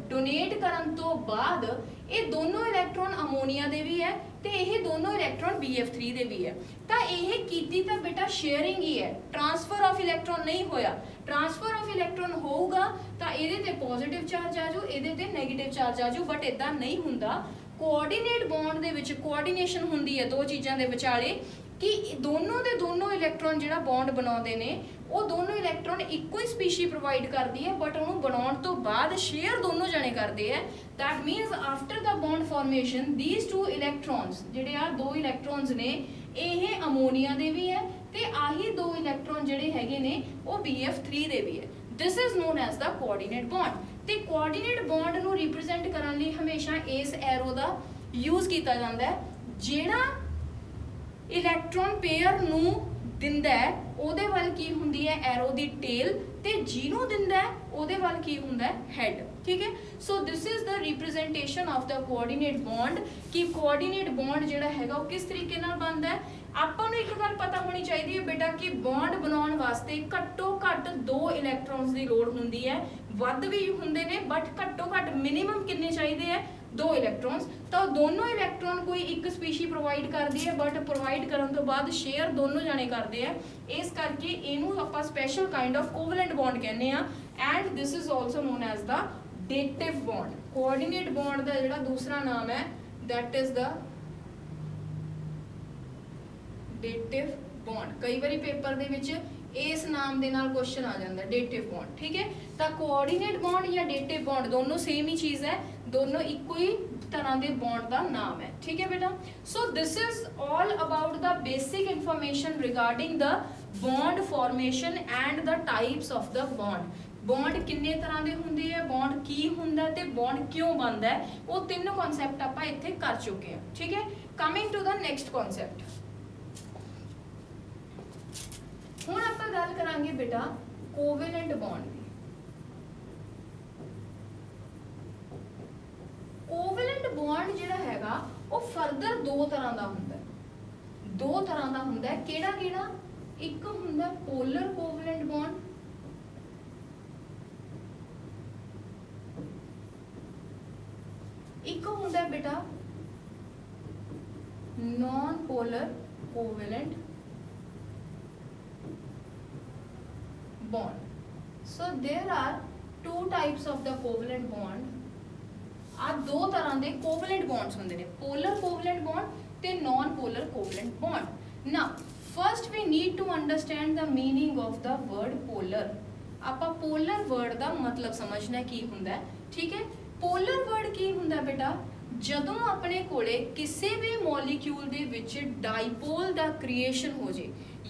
ਡੋਨੇਟ ਕਰਨ ਤੋਂ ਬਾਅਦ ਇਹ ਦੋਨੋਂ ਇਲੈਕਟ੍ਰੋਨ ਅਮੋਨੀਆ ਦੇ ਵੀ ਹੈ ਤੇ ਇਹ ਦੋਨੋਂ ਇਲੈਕਟ੍ਰੋਨ BF3 ਦੇ ਵੀ ਹੈ। ਤਾਂ ਇਹ ਕੀਤੀ ਤਾਂ ਬੇਟਾ ਸ਼ੇਅਰਿੰਗ ਹੀ ਹੈ, ਟ੍ਰਾਂਸਫਰ ਆਫ ਇਲੈਕਟ੍ਰੋਨ ਨਹੀਂ ਹੋਇਆ। ਟ੍ਰਾਂਸਫਰ ਆਫ ਇਲੈਕਟ੍ਰੋਨ ਹੋਊਗਾ ਤਾਂ ਇਹਦੇ ਤੇ ਪੋਜ਼ਿਟਿਵ ਚਾਰਜ ਆਜੂ, ਇਹਦੇ ਤੇ ਨੈਗੇਟਿਵ ਚਾਰਜ ਆਜੂ, ਬਟ ਇਦਾਂ ਨਹੀਂ ਹੁੰਦਾ। ਕੋਆਰਡੀਨੇਟ ਬੌਂਡ ਦੇ ਵਿੱਚ ਕੋਆਰਡੀਨੇਸ਼ਨ ਹੁੰਦੀ ਹੈ ਦੋ ਚੀਜ਼ਾਂ ਦੇ ਵਿਚਾਲੇ ਕਿ ਦੋਨੋਂ ਦੇ ਦੋਨੋਂ ਇਲੈਕਟ੍ਰੋਨ ਜਿਹੜਾ ਬੌਂਡ ਬਣਾਉਂਦੇ ਨੇ ਉਹ ਦੋਨੋਂ ਇਲੈਕਟ੍ਰੋਨ ਇੱਕੋ ਹੀ ਸਪੀਸ਼ੀ ਪ੍ਰੋਵਾਈਡ ਕਰਦੀ ਹੈ, ਬਟ ਉਹਨੂੰ ਬਣਾਉਣ ਤੋਂ ਬਾਅਦ ਸ਼ੇਅਰ ਦੋਨੋਂ ਜਣੇ ਕਰਦੇ ਹੈ। That means after the bond formation these 2 electrons ਜਿਹੜੇ ਆ 2 ਇਲੈਕਟ੍ਰੋਨਸ ਨੇ ਇਹ ਅਮੋਨੀਆ ਦੇ ਵੀ ਹੈ ਤੇ ਆਹੀ 2 ਇਲੈਕਟ੍ਰੋਨ ਜਿਹੜੇ ਹੈਗੇ ਨੇ ਉਹ BF3 ਦੇ ਵੀ ਹੈ। ਦਿਸ is known as the coordinate bond. ਤੇ ਕੋਆਰਡੀਨੇਟ ਬੌਂਡ ਨੂੰ ਰਿਪਰੈਜ਼ੈਂਟ ਕਰਨ ਲਈ ਹਮੇਸ਼ਾ ਇਸ ਐਰੋ ਦਾ ਯੂਜ਼ ਕੀਤਾ ਜਾਂਦਾ ਹੈ। ਜਿਹੜਾ ਇਲੈਕਟ੍ਰੋਨ ਪੇਅਰ ਨੂੰ ਦਿੰਦਾ ਹੈ ਉਹਦੇ ਵੱਲ ਕੀ ਹੁੰਦੀ ਹੈ ਐਰੋ ਦੀ ਟੇਲ, ਤੇ ਜਿਹਨੂੰ ਦਿੰਦਾ ਹੈ ਉਹਦੇ ਵੱਲ ਕੀ ਹੁੰਦਾ ਹੈ ਹੈਡ, ਠੀਕ ਹੈ। So this is the representation of the coordinate bond ਕਿ ਕੋਆਰਡੀਨੇਟ ਬੌਂਡ ਜਿਹੜਾ ਹੈਗਾ ਉਹ ਕਿਸ ਤਰੀਕੇ ਨਾਲ ਬਣਦਾ ਹੈ। ਆਪਾਂ ਨੂੰ ਇੱਕ ਗੱਲ ਪਤਾ ਹੋਣੀ ਚਾਹੀਦੀ ਹੈ ਬੇਟਾ ਕਿ ਬੌਂਡ ਬਣਾਉਣ ਵਾਸਤੇ ਘੱਟੋ ਘੱਟ 2 ਇਲੈਕਟ੍ਰੋਨਸ ਦੀ ਲੋੜ ਹੁੰਦੀ ਹੈ, ਵੱਧ ਵੀ ਹੁੰਦੇ ਨੇ ਬਟ ਘੱਟੋ ਘੱਟ ਮਿਨੀਮਮ ਕਿੰਨੇ ਚਾਹੀਦੇ ਹੈ 2 ਇਲੈਕਟ੍ਰੋਨਸ। ਤਾਂ ਦੋਨੋਂ ਇਲੈਕਟ੍ਰੋਨ ਕੋਈ ਇੱਕ ਸਪੀਸ਼ੀ ਪ੍ਰੋਵਾਈਡ ਕਰਦੀ ਹੈ ਬਟ ਪ੍ਰੋਵਾਈਡ ਕਰਨ ਤੋਂ ਬਾਅਦ ਸ਼ੇਅਰ ਦੋਨੋਂ ਜਾਣੇ ਕਰਦੇ ਆ, ਇਸ ਕਰਕੇ ਇਹਨੂੰ ਆਪਾਂ special kind of covalent bond ਕਹਿੰਦੇ ਆ। And this is also known as the dative bond. Coordinate bond ਦਾ ਜਿਹੜਾ ਦੂਸਰਾ ਨਾਮ ਹੈ that is the dative bond. ਕਈ ਵਾਰੀ ਪੇਪਰ ਦੇ ਵਿੱਚ ਇਸ ਨਾਮ ਦੇ ਨਾਲ ਕੁਐਸਚਨ ਆ ਜਾਂਦਾ ਡੇਟਿਵ ਬੌਂਡ, ਠੀਕ ਹੈ। ਤਾਂ ਕੋਆਰਡੀਨੇਟ ਬੌਂਡ ਜਾਂ ਡੇਟਿਵ ਬੌਂਡ ਦੋਨੋਂ ਸੇਮ ਹੀ ਚੀਜ਼ ਹੈ, ਦੋਨੋਂ ਇੱਕੋ ਹੀ ਤਰ੍ਹਾਂ ਦੇ ਬੌਂਡ ਦਾ ਨਾਮ ਹੈ, ਠੀਕ ਹੈ ਬੇਟਾ। So this is all about the basic information regarding the bond formation and the types of the bond. Bond ਕਿੰਨੇ ਤਰ੍ਹਾਂ ਦੇ ਹੁੰਦੇ ਆ, ਬੌਂਡ ਕੀ ਹੁੰਦਾ ਤੇ ਬੌਂਡ ਕਿਉਂ ਬਣਦਾ ਹੈ, ਉਹ ਤਿੰਨ ਕਨਸੈਪਟ ਆਪਾਂ ਇੱਥੇ ਕਰ ਚੁੱਕੇ ਹਾਂ, ਠੀਕ ਹੈ। Coming to the next concept, ਹੁਣ ਆਪਾਂ ਗੱਲ ਕਰਾਂਗੇ ਬੇਟਾ ਕੋਵੈਲੈਂਟ ਬੌਂਡ ਦੀ। ਕੋਵੈਲੈਂਟ ਬੌਂਡ ਜਿਹੜਾ ਹੈਗਾ ਉਹ ਫਰਦਰ 2 ਤਰ੍ਹਾਂ ਦਾ ਹੁੰਦਾ ਹੈ, 2 ਤਰ੍ਹਾਂ ਦਾ ਹੁੰਦਾ ਹੈ। ਕਿਹੜਾ ਕਿਹੜਾ? ਇੱਕ ਹੁੰਦਾ ਪੋਲਰ ਕੋਵੈਲੈਂਟ ਬੌਂਡ, ਇੱਕ ਹੁੰਦਾ ਬੇਟਾ non polar covalent bond. So there are 2 types of the covalent bond. ਆ 2 ਤਰ੍ਹਾਂ ਦੇ covalent bonds ਹੁੰਦੇ ਨੇ, polar covalent bond ਤੇ non polar covalent bond. Now first we need to understand the meaning of the word polar. ਆਪਾਂ polar word ਦਾ ਮਤਲਬ ਸਮਝਣਾ ਕੀ ਹੁੰਦਾ ਹੈ, ਠੀਕ ਹੈ। polar word ਕੀ ਹੁੰਦਾ ਬੇਟਾ? ਜਦੋਂ ਆਪਣੇ ਕੋਲੇ ਕਿਸੇ ਵੀ ਮੋਲੀਕਿਊਲ ਦੇ ਵਿੱਚ ਡਾਈਪੋਲ ਦਾ ਕ੍ਰੀਏਸ਼ਨ ਹੋ ਜੇ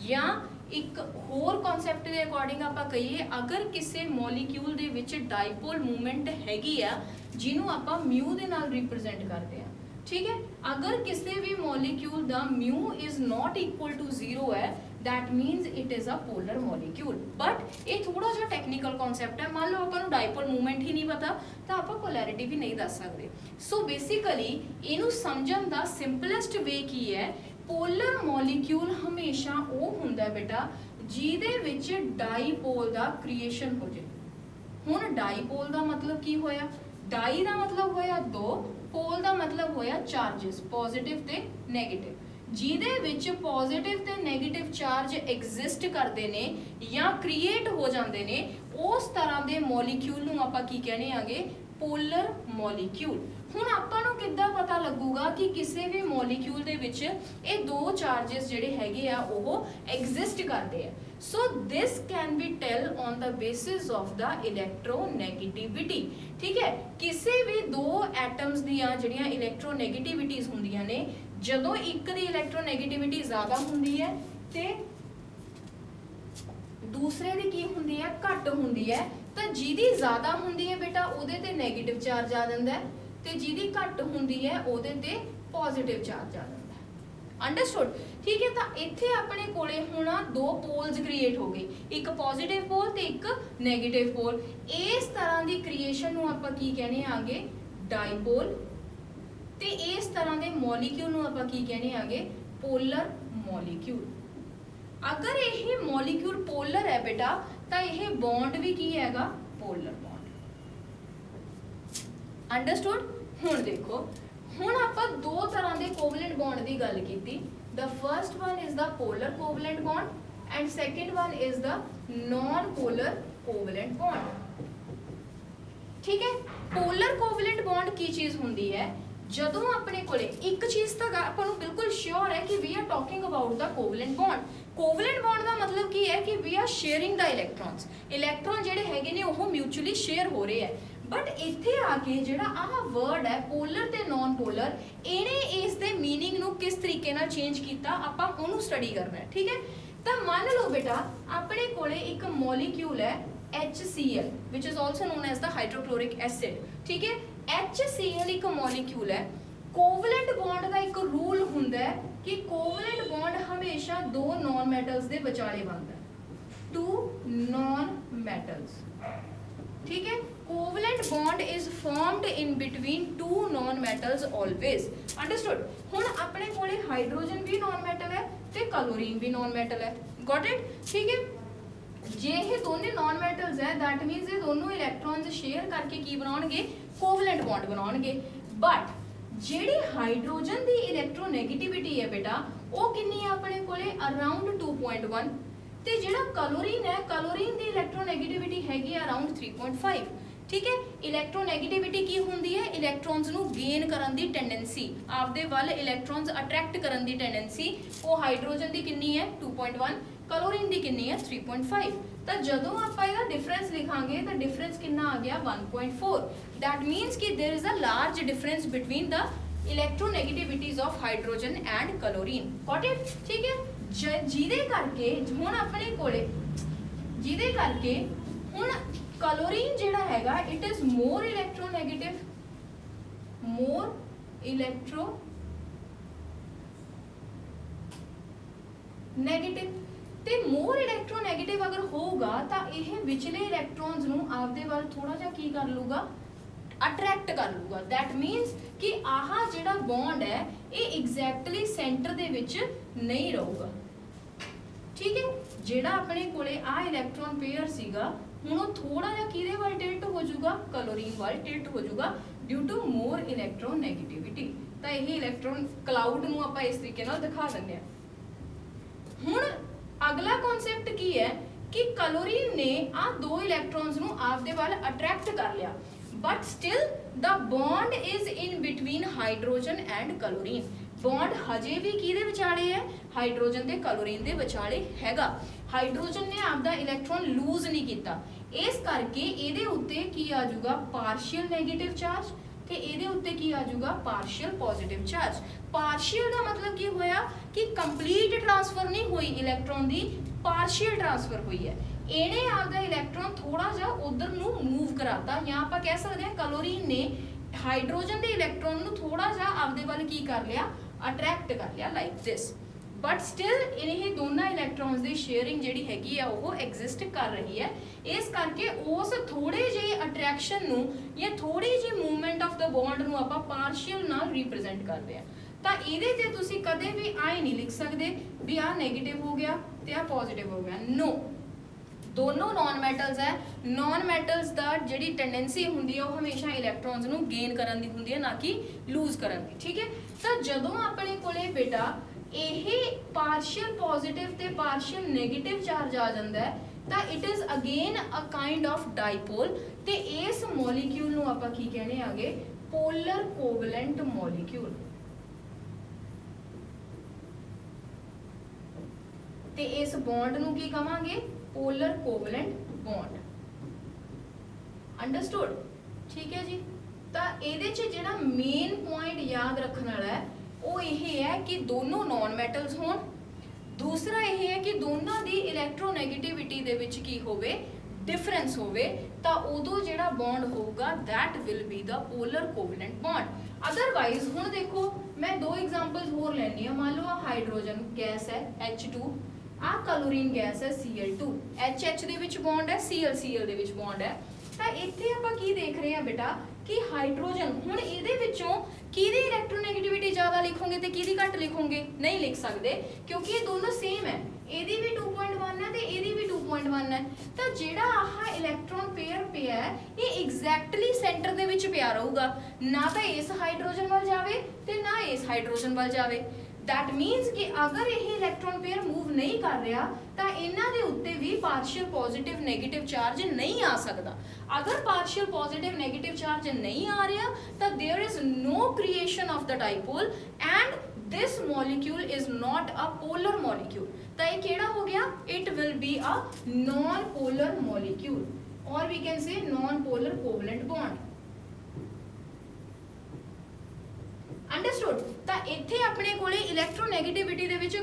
ਜਾਂ ਇੱਕ ਹੋਰ ਕਨਸੈਪਟ ਦੇ ਅਕੋਰਡਿੰਗ ਆਪਾਂ ਕਹੀਏ, ਅਗਰ ਕਿਸੇ ਮੋਲੀਕਿਊਲ ਦੇ ਵਿੱਚ ਡਾਈਪੋਲ ਮੂਵਮੈਂਟ ਹੈਗੀ ਆ ਜਿਹਨੂੰ ਆਪਾਂ ਮਿਊ ਦੇ ਨਾਲ ਰਿਪਰੈਜ਼ੈਂਟ ਕਰਦੇ ਆ, ਠੀਕ ਹੈ। ਅਗਰ ਕਿਸੇ ਵੀ ਮੋਲੀਕਿਊਲ ਦਾ mu is not equal to 0 ਹੈ, that means it is a polar molecule। but ਇਹ ਥੋੜਾ ਜਿਹਾ ਟੈਕਨੀਕਲ ਕਨਸੈਪਟ ਹੈ। ਮੰਨ ਲਓ ਆਪਾਂ ਨੂੰ ਡਾਈਪੋਲ ਮੂਵਮੈਂਟ ਹੀ ਨਹੀਂ ਪਤਾ ਤਾਂ ਆਪਾਂ ਪੋਲੈਰਿਟੀ ਵੀ ਨਹੀਂ ਦੱਸ ਸਕਦੇ। ਸੋ ਬੇਸਿਕਲੀ ਇਹਨੂੰ ਸਮਝਣ ਦਾ ਸਿੰਪਲੈਸਟ ਵੇ ਕੀ ਹੈ, ਪੋਲਰ ਮੋਲੀਕਿਊਲ ਹਮੇਸ਼ਾ ਉਹ ਹੁੰਦਾ ਬੇਟਾ ਜਿਹਦੇ ਵਿੱਚ ਡਾਈਪੋਲ ਦਾ ਕ੍ਰੀਏਸ਼ਨ ਹੋ ਜੇ। ਹੁਣ ਡਾਈਪੋਲ ਦਾ ਮਤਲਬ ਕੀ ਹੋਇਆ, ਡਾਈ ਦਾ ਮਤਲਬ ਹੋਇਆ ਦੋ, ਪੋਲ ਦਾ ਮਤਲਬ ਹੋਇਆ ਚਾਰजेस ਪੋਜ਼ਿਟਿਵ ਤੇ ਨੈਗੇਟਿਵ, ਜਿਹਦੇ ਵਿੱਚ ਪੋਜ਼ਿਟਿਵ ਤੇ ਨੈਗੇਟਿਵ ਚਾਰਜ ਐਗਜ਼ਿਸਟ ਕਰਦੇ ਨੇ ਜਾਂ ਕ੍ਰੀਏਟ ਹੋ ਜਾਂਦੇ ਨੇ, ਉਸ ਤਰ੍ਹਾਂ ਦੇ ਮੋਲੀਕਿਊਲ ਨੂੰ ਆਪਾਂ ਕੀ ਕਹਿੰਦੇ ਆਂਗੇ, ਪੋਲਰ ਮੋਲੀਕਿਊਲ। ਹੁਣ ਆਪਾਂ ਨੂੰ ਕਿੱਦਾਂ ਪਤਾ ਲੱਗੂਗਾ ਕਿ ਕਿਸੇ ਵੀ ਮੋਲੀਕਿਊਲ ਦੇ ਵਿੱਚ ਇਹ ਦੋ ਚਾਰजेस ਜਿਹੜੇ ਹੈਗੇ ਆ ਉਹ ਐਗਜ਼ਿਸਟ ਕਰਦੇ ਆ। So this can be tell on the basis of the electronegativity, ਠੀਕ ਹੈ। ਕਿਸੇ ਵੀ ਦੋ ਐਟਮਸ ਦੀਆਂ ਜਿਹੜੀਆਂ ਇਲੈਕਟ੍ਰੋਨੈਗੇਟਿਵਿਟੀਜ਼ ਹੁੰਦੀਆਂ ਨੇ, ਜਦੋਂ ਇੱਕ ਦੀ ਇਲੈਕਟ੍ਰੋਨੈਗੇਟਿਵਿਟੀ ਜ਼ਿਆਦਾ ਹੁੰਦੀ ਹੈ ਤੇ ਦੂਸਰੇ ਦੀ ਕੀ ਹੁੰਦੀ ਹੈ, ਘੱਟ ਹੁੰਦੀ ਹੈ, ਤਾਂ ਜਿਹਦੀ ਜ਼ਿਆਦਾ ਹੁੰਦੀ ਹੈ ਬੇਟਾ ਉਹਦੇ ਤੇ ਨੈਗੇਟਿਵ ਚਾਰਜ ਆ ਜਾਂਦਾ ਹੈ ਤੇ ਜਿਹਦੀ ਘੱਟ ਹੁੰਦੀ ਹੈ ਉਹਦੇ ਤੇ ਪੋਜ਼ਿਟਿਵ ਚਾਰਜ ਆ ਜਾਂਦਾ ਹੈ। ਅੰਡਰਸਟੂਡ, ਠੀਕ ਹੈ। ਤਾਂ ਇੱਥੇ ਆਪਣੇ ਕੋਲੇ ਹੁਣ ਦੋ ਪੋਲਸ ਕ੍ਰੀਏਟ ਹੋ ਗਏ, ਇੱਕ ਪੋਜ਼ਿਟਿਵ ਪੋਲ ਤੇ ਇੱਕ ਨੈਗੇਟਿਵ ਪੋਲ। ਇਸ ਤਰ੍ਹਾਂ ਦੀ ਕ੍ਰੀਏਸ਼ਨ ਨੂੰ ਆਪਾਂ ਕੀ ਕਹਿੰਦੇ ਆਂਗੇ, ਡਾਈਪੋਲ, ਤੇ ਇਸ ਤਰ੍ਹਾਂ ਦੇ ਮੋਲੀਕਿਊਲ ਨੂੰ ਆਪਾਂ ਕੀ ਕਹਿੰਦੇ ਆਂਗੇ, ਪੋਲਰ ਮੋਲੀਕਿਊਲ। ਅਗਰ ਇਹ ਮੋਲੀਕਿਊਲ ਪੋਲਰ ਹੈ ਬੇਟਾ ਤਾਂ ਇਹ ਬੌਂਡ ਵੀ ਕੀ ਹੈਗਾ, ਪੋਲਰ ਬੌਂਡ। ਅੰਡਰਸਟੂਡ। ਹੁਣ ਦੇਖੋ, ਹੁਣ ਆਪਾਂ ਦੋ ਤਰ੍ਹਾਂ ਦੇ ਕੋਵਲੈਂਟ ਬੌਂਡ ਦੀ ਗੱਲ ਕੀਤੀ। The first one is the polar covalent bond and second one is the non-polar covalent bond, ठीक है। polar covalent bond ਕੀ ਚੀਜ਼ ਹੁੰਦੀ ਹੈ, ਜਦੋਂ ਆਪਣੇ ਕੋਲੇ ਇੱਕ ਚੀਜ਼ ਤਾਂ ਆਪਾਂ ਨੂੰ ਬਿਲਕੁਲ ਸ਼ੋਰ ਹੈ ਕਿ we are talking about the covalent bond. Covalent bond ਦਾ ਮਤਲਬ ਕੀ ਹੈ ਕਿ we are sharing the electrons, electron ਜਿਹੜੇ ਹੈਗੇ ਨੇ ਉਹ ਮਿਊਚੁਅਲੀ ਸ਼ੇਅਰ ਹੋ ਰਹੇ ਹੈ। ਬਟ ਇੱਥੇ ਆ ਕੇ ਜਿਹੜਾ ਆਹ ਵਰਡ ਹੈ ਪੋਲਰ ਤੇ ਨਾਨ ਪੋਲਰ, ਇਹਨੇ ਇਸ ਦੇ ਮੀਨਿੰਗ ਨੂੰ ਕਿਸ ਤਰੀਕੇ ਨਾਲ ਚੇਂਜ ਕੀਤਾ, ਆਪਾਂ ਉਹਨੂੰ ਸਟੱਡੀ ਕਰਨਾ ਹੈ, ਠੀਕ ਹੈ। ਤਾਂ ਮੰਨ ਲਓ ਬੇਟਾ ਆਪਣੇ ਕੋਲੇ ਇੱਕ ਮੋਲੀਕਿਊਲ ਹੈ HCl which is also known as the hydrochloric acid, ਠੀਕ ਹੈ। HCl ਇੱਕ ਮੋਲੀਕਿਊਲ ਹੈ। ਕੋਵਲੈਂਟ ਬੌਂਡ ਦਾ ਇੱਕ ਰੂਲ ਹੁੰਦਾ ਹੈ ਕਿ ਕੋਵਲੈਂਟ ਬੌਂਡ ਹਮੇਸ਼ਾ ਦੋ ਨੌਨ ਮੈਟਲਸ ਦੇ ਵਿਚਾਲੇ ਬਣਦਾ ਹੈ, ਟੂ ਨੌਨ ਮੈਟਲਸ, ठीक है। Covalent bond is formed in between two non metals always, understood. हुण अपने कोले हाइड्रोजन भी नॉन मेटल है ते क्लोरीन भी नॉन मेटल है, गॉट इट, ठीक है। जे ये दोनों नॉन मेटल्स है दैट मीनस ये दोनों इलेक्ट्रॉन्स शेयर करके की बनाउणगे, कोवलेंट बॉन्ड बनाउणगे। बट ਜਿਹੜੀ ਹਾਈਡਰੋਜਨ ਦੀ ਇਲੈਕਟ੍ਰੋਨੈਗੇਟਿਵਿਟੀ ਹੈ ਬੇਟਾ ਉਹ ਕਿੰਨੀ ਹੈ ਆਪਣੇ ਕੋਲੇ, ਅਰਾਊਂਡ 2.1, ਤੇ ਜਿਹੜਾ ਕਲੋਰੀਨ ਹੈ, ਕਲੋਰੀਨ ਦੀ ਇਲੈਕਟ੍ਰੋਨੈਗੇਟਿਵਿਟੀ ਹੈਗੀ ਅਰਾਊਂਡ 3.5, ਠੀਕ ਹੈ। ਇਲੈਕਟ੍ਰੋਨੈਗੇਟਿਵਿਟੀ ਕੀ ਹੁੰਦੀ ਹੈ, ਇਲੈਕਟ੍ਰੋਨਸ ਨੂੰ ਗੇਨ ਕਰਨ ਦੀ ਟੈਂਡੈਂਸੀ, ਆਪਦੇ ਵੱਲ ਇਲੈਕਟ੍ਰੋਨਸ ਅਟਰੈਕਟ ਕਰਨ ਦੀ ਟੈਂਡੈਂਸੀ, ਉਹ ਹਾਈਡਰੋਜਨ ਦੀ ਕਿੰਨੀ ਹੈ 2.1, ਕਲੋਰੀਨ ਦੀ ਕਿੰਨੀ ਹੈ 3.5। ਤਾਂ ਜਦੋਂ ਆਪਾਂ ਇਹਦਾ ਡਿਫਰੈਂਸ ਲਿਖਾਂਗੇ ਤਾਂ ਡਿਫਰੈਂਸ ਕਿੰਨਾ ਆ ਗਿਆ 1.4। ਦੈਟ ਮੀਨਸ ਕਿ there is a large difference between the electronegativities of hydrogen and chlorine, got it, ठीक है। ਜਿਹਦੇ ਕਰਕੇ ਹੁਣ ਆਪਣੇ ਕੋਲੇ ਜਿਹਦੇ ਕਰਕੇ ਹੁਣ ਕਲੋਰੀਨ ਜਿਹੜਾ ਹੈਗਾ it is more electronegative, more electronegative, ਤੇ ਮੋਰ ਇਲੈਕਟ੍ਰੋਨੈਗੇਟਿਵ ਅਗਰ ਹੋਊਗਾ ਤਾਂ ਇਹ ਵਿਚਲੇ ਇਲੈਕਟ੍ਰੋਨਸ ਨੂੰ ਆਪਦੇ ਵੱਲ ਥੋੜਾ ਜਿਹਾ ਕੀ ਕਰ ਲੂਗਾ, ਅਟਰੈਕਟ ਕਰ ਲੂਗਾ। ਦੈਟ ਮੀਨਸ ਕਿ ਆਹ ਜਿਹੜਾ ਬੌਂਡ ਹੈ ਇਹ ਐਗਜ਼ੈਕਟਲੀ ਸੈਂਟਰ ਦੇ ਵਿੱਚ ਨਹੀਂ ਰਹੂਗਾ, ਠੀਕ ਹੈ। ਜਿਹੜਾ ਆਪਣੇ ਕੋਲੇ ਆ ਇਲੈਕਟ੍ਰੋਨ ਪੇਅਰ ਸੀਗਾ ਹੁਣ ਉਹ ਥੋੜਾ ਜਿਹਾ ਕਿਹਦੇ ਵੱਲ ਟਿਲਟ ਹੋ ਜਾਊਗਾ, ਕਲੋਰੀਨ ਵੱਲ ਟਿਲਟ ਹੋ ਜਾਊਗਾ ਡਿਊ ਟੂ ਮੋਰ ਇਲੈਕਟ੍ਰੋਨੈਗੇਟਿਵਿਟੀ। ਤਾਂ ਇਹ ਇਲੈਕਟ੍ਰੋਨ ਕਲਾਊਡ ਨੂੰ ਆਪਾਂ ਇਸ ਤਰੀਕੇ ਨਾਲ ਦਿਖਾ ਦਿੰਦੇ ਹਾਂ। ਹੁਣ ਅਗਲਾ ਕਨਸੈਪਟ ਕੀ ਹੈ ਕਿ ਕਲੋਰੀਨ ਨੇ ਆ ਦੋ ਇਲੈਕਟ੍ਰੋਨਸ ਨੂੰ ਆਪਦੇ ਵੱਲ ਅਟਰੈਕਟ ਕਰ ਲਿਆ, but still the bond is in between hydrogen and chlorine। Bond हजे भी किहदे विचाले है, हाइड्रोजन ते क्लोरीन दे विचाले हैगा। हाइड्रोजन ने आपदा इलैक्ट्रॉन लूज नहीं किया, इस करके इहदे उत्ते की आ जाऊगा पार्शियल नैगेटिव चार्ज ते इहदे उत्ते की आ जाऊगा पार्शियल पॉजिटिव चार्ज। पार्शियल का मतलब की होया कि कंप्लीट ट्रांसफर नहीं हुई इलैक्ट्रॉन दी, ਪਾਰਸ਼ੀਅਲ ਟ੍ਰਾਂਸਫਰ ਹੋਈ ਹੈ। ਇਹਨੇ ਆਪਦਾ ਇਲੈਕਟ੍ਰੋਨ ਥੋੜਾ ਜਿਹਾ ਉਧਰ ਨੂੰ ਮੂਵ ਕਰਾਤਾ, ਜਾਂ ਆਪਾਂ ਕਹਿ ਸਕਦੇ ਹਾਂ ਕਲੋਰੀਨ ਨੇ ਹਾਈਡਰੋਜਨ ਦੇ ਇਲੈਕਟ੍ਰੋਨ ਨੂੰ ਥੋੜਾ ਜਿਹਾ ਆਪਦੇ ਵੱਲ ਕੀ ਕਰ ਲਿਆ, ਅਟਰੈਕਟ ਕਰ ਲਿਆ ਲਾਈਕ ਦਿਸ। ਬਟ ਸਟਿਲ ਇਹ ਦੋਨਾਂ ਇਲੈਕਟ੍ਰੋਨਸ ਦੀ ਸ਼ੇਅਰਿੰਗ ਜਿਹੜੀ ਹੈਗੀ ਆ ਉਹ ਐਗਜ਼ਿਸਟ ਕਰ ਰਹੀ ਹੈ। ਇਸ ਕਰਕੇ ਉਸ ਥੋੜੇ ਜਿਹੇ ਅਟਰੈਕਸ਼ਨ ਨੂੰ ਜਾਂ ਥੋੜੀ ਜਿਹੀ ਮੂਵਮੈਂਟ ਆਫ ਦਾ ਬੌਂਡ ਨੂੰ ਆਪਾਂ ਪਾਰਸ਼ੀਅਲ ਨਾਲ ਰਿਪਰੈਜ਼ੈਂਟ ਕਰਦੇ ਆ। ਤਾਂ ਇਹਦੇ ਤੇ ਤੁਸੀਂ ਕਦੇ ਵੀ ਆਏ ਨਹੀਂ ਲਿਖ ਸਕਦੇ ਵੀ ਆਹ ਨੈਗੇਟਿਵ ਹੋ ਗਿਆ ਤੇ ਆਹ ਪੋਜ਼ਿਟਿਵ ਹੋ ਗਿਆ, ਨੋ। ਦੋਨੋਂ ਨॉन ਮੈਟਲਸ ਹੈ। ਨॉन ਮੈਟਲਸ ਦਾ ਜਿਹੜੀ ਟੈਂਡੈਂਸੀ ਹੁੰਦੀ ਹੈ ਉਹ ਹਮੇਸ਼ਾ ਇਲੈਕਟ੍ਰੋਨਸ ਨੂੰ ਗੇਨ ਕਰਨ ਦੀ ਹੁੰਦੀ ਹੈ, ਨਾ ਕਿ ਲੂਜ਼ ਕਰਨ ਦੀ, ਠੀਕ ਹੈ। ਤਾਂ ਜਦੋਂ ਆਪਣੇ ਕੋਲੇ ਬੇਟਾ ਇਹ ਪਾਰਸ਼ੀਅਲ ਪੋਜ਼ਿਟਿਵ ਤੇ ਪਾਰਸ਼ੀਅਲ ਨੈਗੇਟਿਵ ਚਾਰਜ ਆ ਜਾਂਦਾ ਹੈ ਤਾਂ it is again a kind of dipole, ਤੇ ਇਸ ਮੋਲੀਕਿਊਲ ਨੂੰ ਆਪਾਂ ਕੀ ਕਹਿੰਦੇ ਆਗੇ, ਪੋਲਰ ਕੋਵਲੈਂਟ ਮੋਲੀਕਿਊਲ। ਤੇ ਇਸ ਬੌਂਡ ਨੂੰ ਕੀ ਕਵਾਂਗੇ, ਪੋਲਰ ਕੋਵਲੈਂਟ ਬੌਂਡ। ਅੰਡਰਸਟੂਡ, ਠੀਕ ਹੈ ਜੀ। ਤਾਂ ਇਹਦੇ 'ਚ ਜਿਹੜਾ ਮੇਨ ਪੁਆਇੰਟ ਯਾਦ ਰੱਖਣ ਵਾਲਾ ਹੈ ਉਹ ਇਹ ਹੈ ਕਿ ਦੋਨੋਂ ਨॉन ਮੈਟਲਸ ਹੋਣ। ਦੂਸਰਾ ਇਹ ਹੈ ਕਿ ਦੋਨਾਂ ਦੀ ਇਲੈਕਟ੍ਰੋਨੈਗੇਟਿਵਿਟੀ ਦੇ ਵਿੱਚ ਕੀ ਹੋਵੇ, ਡਿਫਰੈਂਸ ਹੋਵੇ, ਤਾਂ ਉਦੋਂ ਜਿਹੜਾ ਬੌਂਡ ਹੋਊਗਾ that will be the polar covalent bond। Otherwise ਹੁਣ ਦੇਖੋ ਮੈਂ ਦੋ ਐਗਜ਼ਾਮਪਲਸ ਹੋਰ ਲੈਣੀ ਆ। ਮੰਨ ਲਓ ਆ ਹਾਈਡਰੋਜਨ ਗੈਸ ਹੈ H2, ਆ ਕਲੋਰੀਨ ਗੈਸ ਹੈ Cl2, HH ਦੇ ਵਿੱਚ ਬੌਂਡ ਹੈ, Cl ਦੇ ਵਿੱਚ ਬੌਂਡ ਹੈ। ਤਾਂ ਇੱਥੇ ਆਪਾਂ ਕੀ ਦੇਖ ਰਹੇ ਆ ਬੇਟਾ ਕਿ ਹਾਈਡਰੋਜਨ, ਹੁਣ ਇਹਦੇ ਵਿੱਚੋਂ ਕਿਹਦੀ ਇਲੈਕਟ੍ਰੋਨੈਗੇਟਿਵਿਟੀ ਜ਼ਿਆਦਾ ਲਿਖੋਗੇ ਤੇ ਕਿਹਦੀ ਘੱਟ ਲਿਖੋਗੇ, ਨਹੀਂ ਲਿਖ ਸਕਦੇ ਕਿਉਂਕਿ ਇਹ ਦੋਨੋਂ ਸੇਮ ਹੈ। ਇਹਦੀ ਵੀ 2.1 ਹੈ ਤੇ ਇਹਦੀ ਵੀ 2.1 ਹੈ। ਤਾਂ ਜਿਹੜਾ ਆਹ ਇਲੈਕਟ੍ਰੋਨ ਪੇਅਰ ਪਿਆ ਹੈ ਇਹ ਐਗਜ਼ੈਕਟਲੀ ਸੈਂਟਰ ਦੇ ਵਿੱਚ ਪਿਆ ਰਹੂਗਾ, ਨਾ ਤਾਂ ਇਸ ਹਾਈਡਰੋਜਨ ਵੱਲ ਜਾਵੇ ਤੇ ਨਾ ਇਸ ਹਾਈਡਰੋਜਨ ਵੱਲ ਜਾਵੇ। That means ਕਿ ਅਗਰ ਇਹ ਇਲੈਕਟ੍ਰੋਨ ਪੇਅਰ ਮੂਵ ਨਹੀਂ ਕਰ ਰਿਹਾ ਤਾਂ ਇਹਨਾਂ ਦੇ ਉੱਤੇ ਵੀ ਪਾਰਸ਼ੀਅਲ ਪੋਜ਼ਿਟਿਵ ਨੈਗੇਟਿਵ ਚਾਰਜ ਨਹੀਂ ਆ ਸਕਦਾ। ਅਗਰ ਪਾਰਸ਼ੀਅਲ ਪੋਜ਼ਿਟਿਵ ਨੈਗੇਟਿਵ ਚਾਰਜ ਨਹੀਂ ਆ ਰਿਹਾ ਤਾਂ there is no creation of the dipole and this molecule is not a polar molecule। ਤਾਂ ਇਹ ਕਿਹੜਾ ਹੋ ਗਿਆ, it will be a non-polar molecule or we can say non-polar covalent bond। Understood. ਤਾਂ ਇੱਥੇ ਆਪਣੇ ਕੋਲੇ ਇਲੈਕਟ੍ਰੋਨੈਗੇਟਿਵਿਟੀ ਦੇ ਵਿੱਚ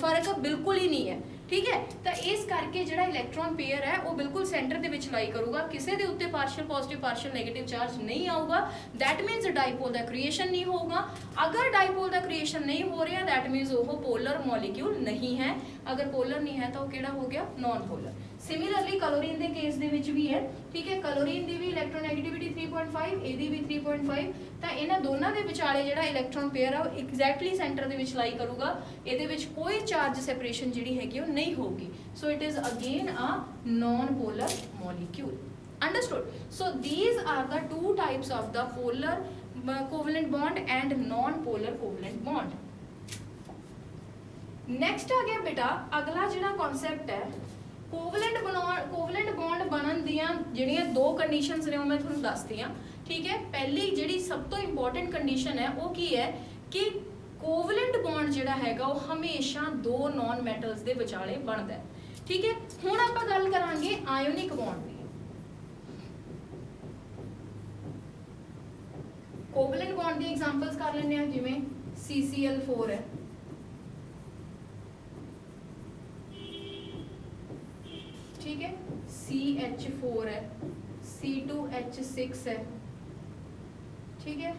ਫਰਕ ਬਿਲਕੁਲ ਹੀ ਨਹੀਂ ਹੈ, ਠੀਕ ਹੈ। ਤਾਂ ਇਸ ਕਰਕੇ ਜਿਹੜਾ ਇਲੈਕਟ੍ਰੋਨ ਪੇਅਰ ਹੈ ਉਹ ਬਿਲਕੁਲ ਸੈਂਟਰ ਦੇ ਵਿੱਚ ਲਾਈ ਕਰੂਗਾ, ਕਿਸੇ ਦੇ ਉੱਤੇ ਪਾਰਸ਼ੀਅਲ ਪੋਜ਼ਿਟਿਵ ਪਾਰਸ਼ੀਅਲ ਨੈਗੇਟਿਵ ਚਾਰਜ ਨਹੀਂ ਆਊਗਾ। ਦੈਟ ਮੀਨਸ ਡਾਈਪੋਲ ਦਾ ਕ੍ਰੀਏਸ਼ਨ ਨਹੀਂ ਹੋਊਗਾ। ਅਗਰ ਡਾਈਪੋਲ ਦਾ ਕ੍ਰੀਏਸ਼ਨ ਨਹੀਂ ਹੋ ਰਿਹਾ ਦੈਟ ਮੀਨਸ ਉਹ ਪੋਲਰ ਮੋਲੀਕਿਊਲ ਨਹੀਂ ਹੈ। ਅਗਰ ਪੋਲਰ ਨਹੀਂ ਹੈ ਤਾਂ ਉਹ ਕਿਹੜਾ ਹੋ ਗਿਆ, ਨॉन ਪੋਲਰ। ਸਿਮਿਲਰਲੀ ਕਲੋਰੀਨ ਦੇ ਕੇਸ ਦੇ ਵਿੱਚ ਵੀ ਹੈ, ਠੀਕ ਹੈ। ਕਲੋਰੀਨ ਦੀ ਵੀ ਇਲੈਕਟ੍ਰੋਨੈਗੇਟਿਵਿਟੀ 3.5, ਇਹਦੀ ਵੀ 3.5। ਤਾਂ ਇਹਨਾਂ ਦੋਨਾਂ ਦੇ ਵਿਚਾਲੇ ਜਿਹੜਾ ਇਲੈਕਟ੍ਰੋਨ ਪੇਅਰ ਆ ਉਹ ਐਗਜ਼ੈਕਟਲੀ ਸੈਂਟਰ ਦੇ ਵਿੱਚ ਲਾਈ ਕਰੂਗਾ। ਇਹਦੇ ਵਿੱਚ ਕੋਈ ਚਾਰਜ ਸੈਪਰੇਸ਼ਨ ਜਿਹੜੀ ਹੈਗੀ ਉਹ ਨਹੀਂ ਹੋਊਗੀ। So it is again a non polar molecule. Understood? So these are the two types of the polar covalent bond and non-polar covalent bond. Next आ गया बेटा अगला जिहड़ा concept है कोवलेंट बॉन्ड बनन दियां ਜਿਹੜੀਆਂ ਦੋ ਕੰਡੀਸ਼ਨਸ ਨੇ ਉਹ ਮੈਂ ਤੁਹਾਨੂੰ ਦੱਸਦੀ ਹਾਂ, ਠੀਕ ਹੈ। ਪਹਿਲੀ ਜਿਹੜੀ ਸਭ ਤੋਂ ਇੰਪੋਰਟੈਂਟ ਕੰਡੀਸ਼ਨ ਹੈ ਉਹ ਕੀ ਹੈ ਕਿ ਕੋਵਲੈਂਟ ਬੌਂਡ ਜਿਹੜਾ ਹੈਗਾ ਉਹ ਹਮੇਸ਼ਾ ਦੋ ਨॉन ਮੈਟਲਸ ਦੇ ਵਿਚਾਲੇ ਬਣਦਾ ਹੈ, ਠੀਕ ਹੈ। ਹੁਣ ਆਪਾਂ ਗੱਲ ਕਰਾਂਗੇ ਆਇਓਨਿਕ ਬੌਂਡ ਦੀ। ਕੋਵਲੈਂਟ ਬੌਂਡ ਦੀ ਐਗਜ਼ਾਮਪਲਸ ਕਰ ਲੈਂਦੇ ਆ, ਜਿਵੇਂ CCl4 ਹੈ, ठीक है, CH4 है, C2H6 है, ठीक है।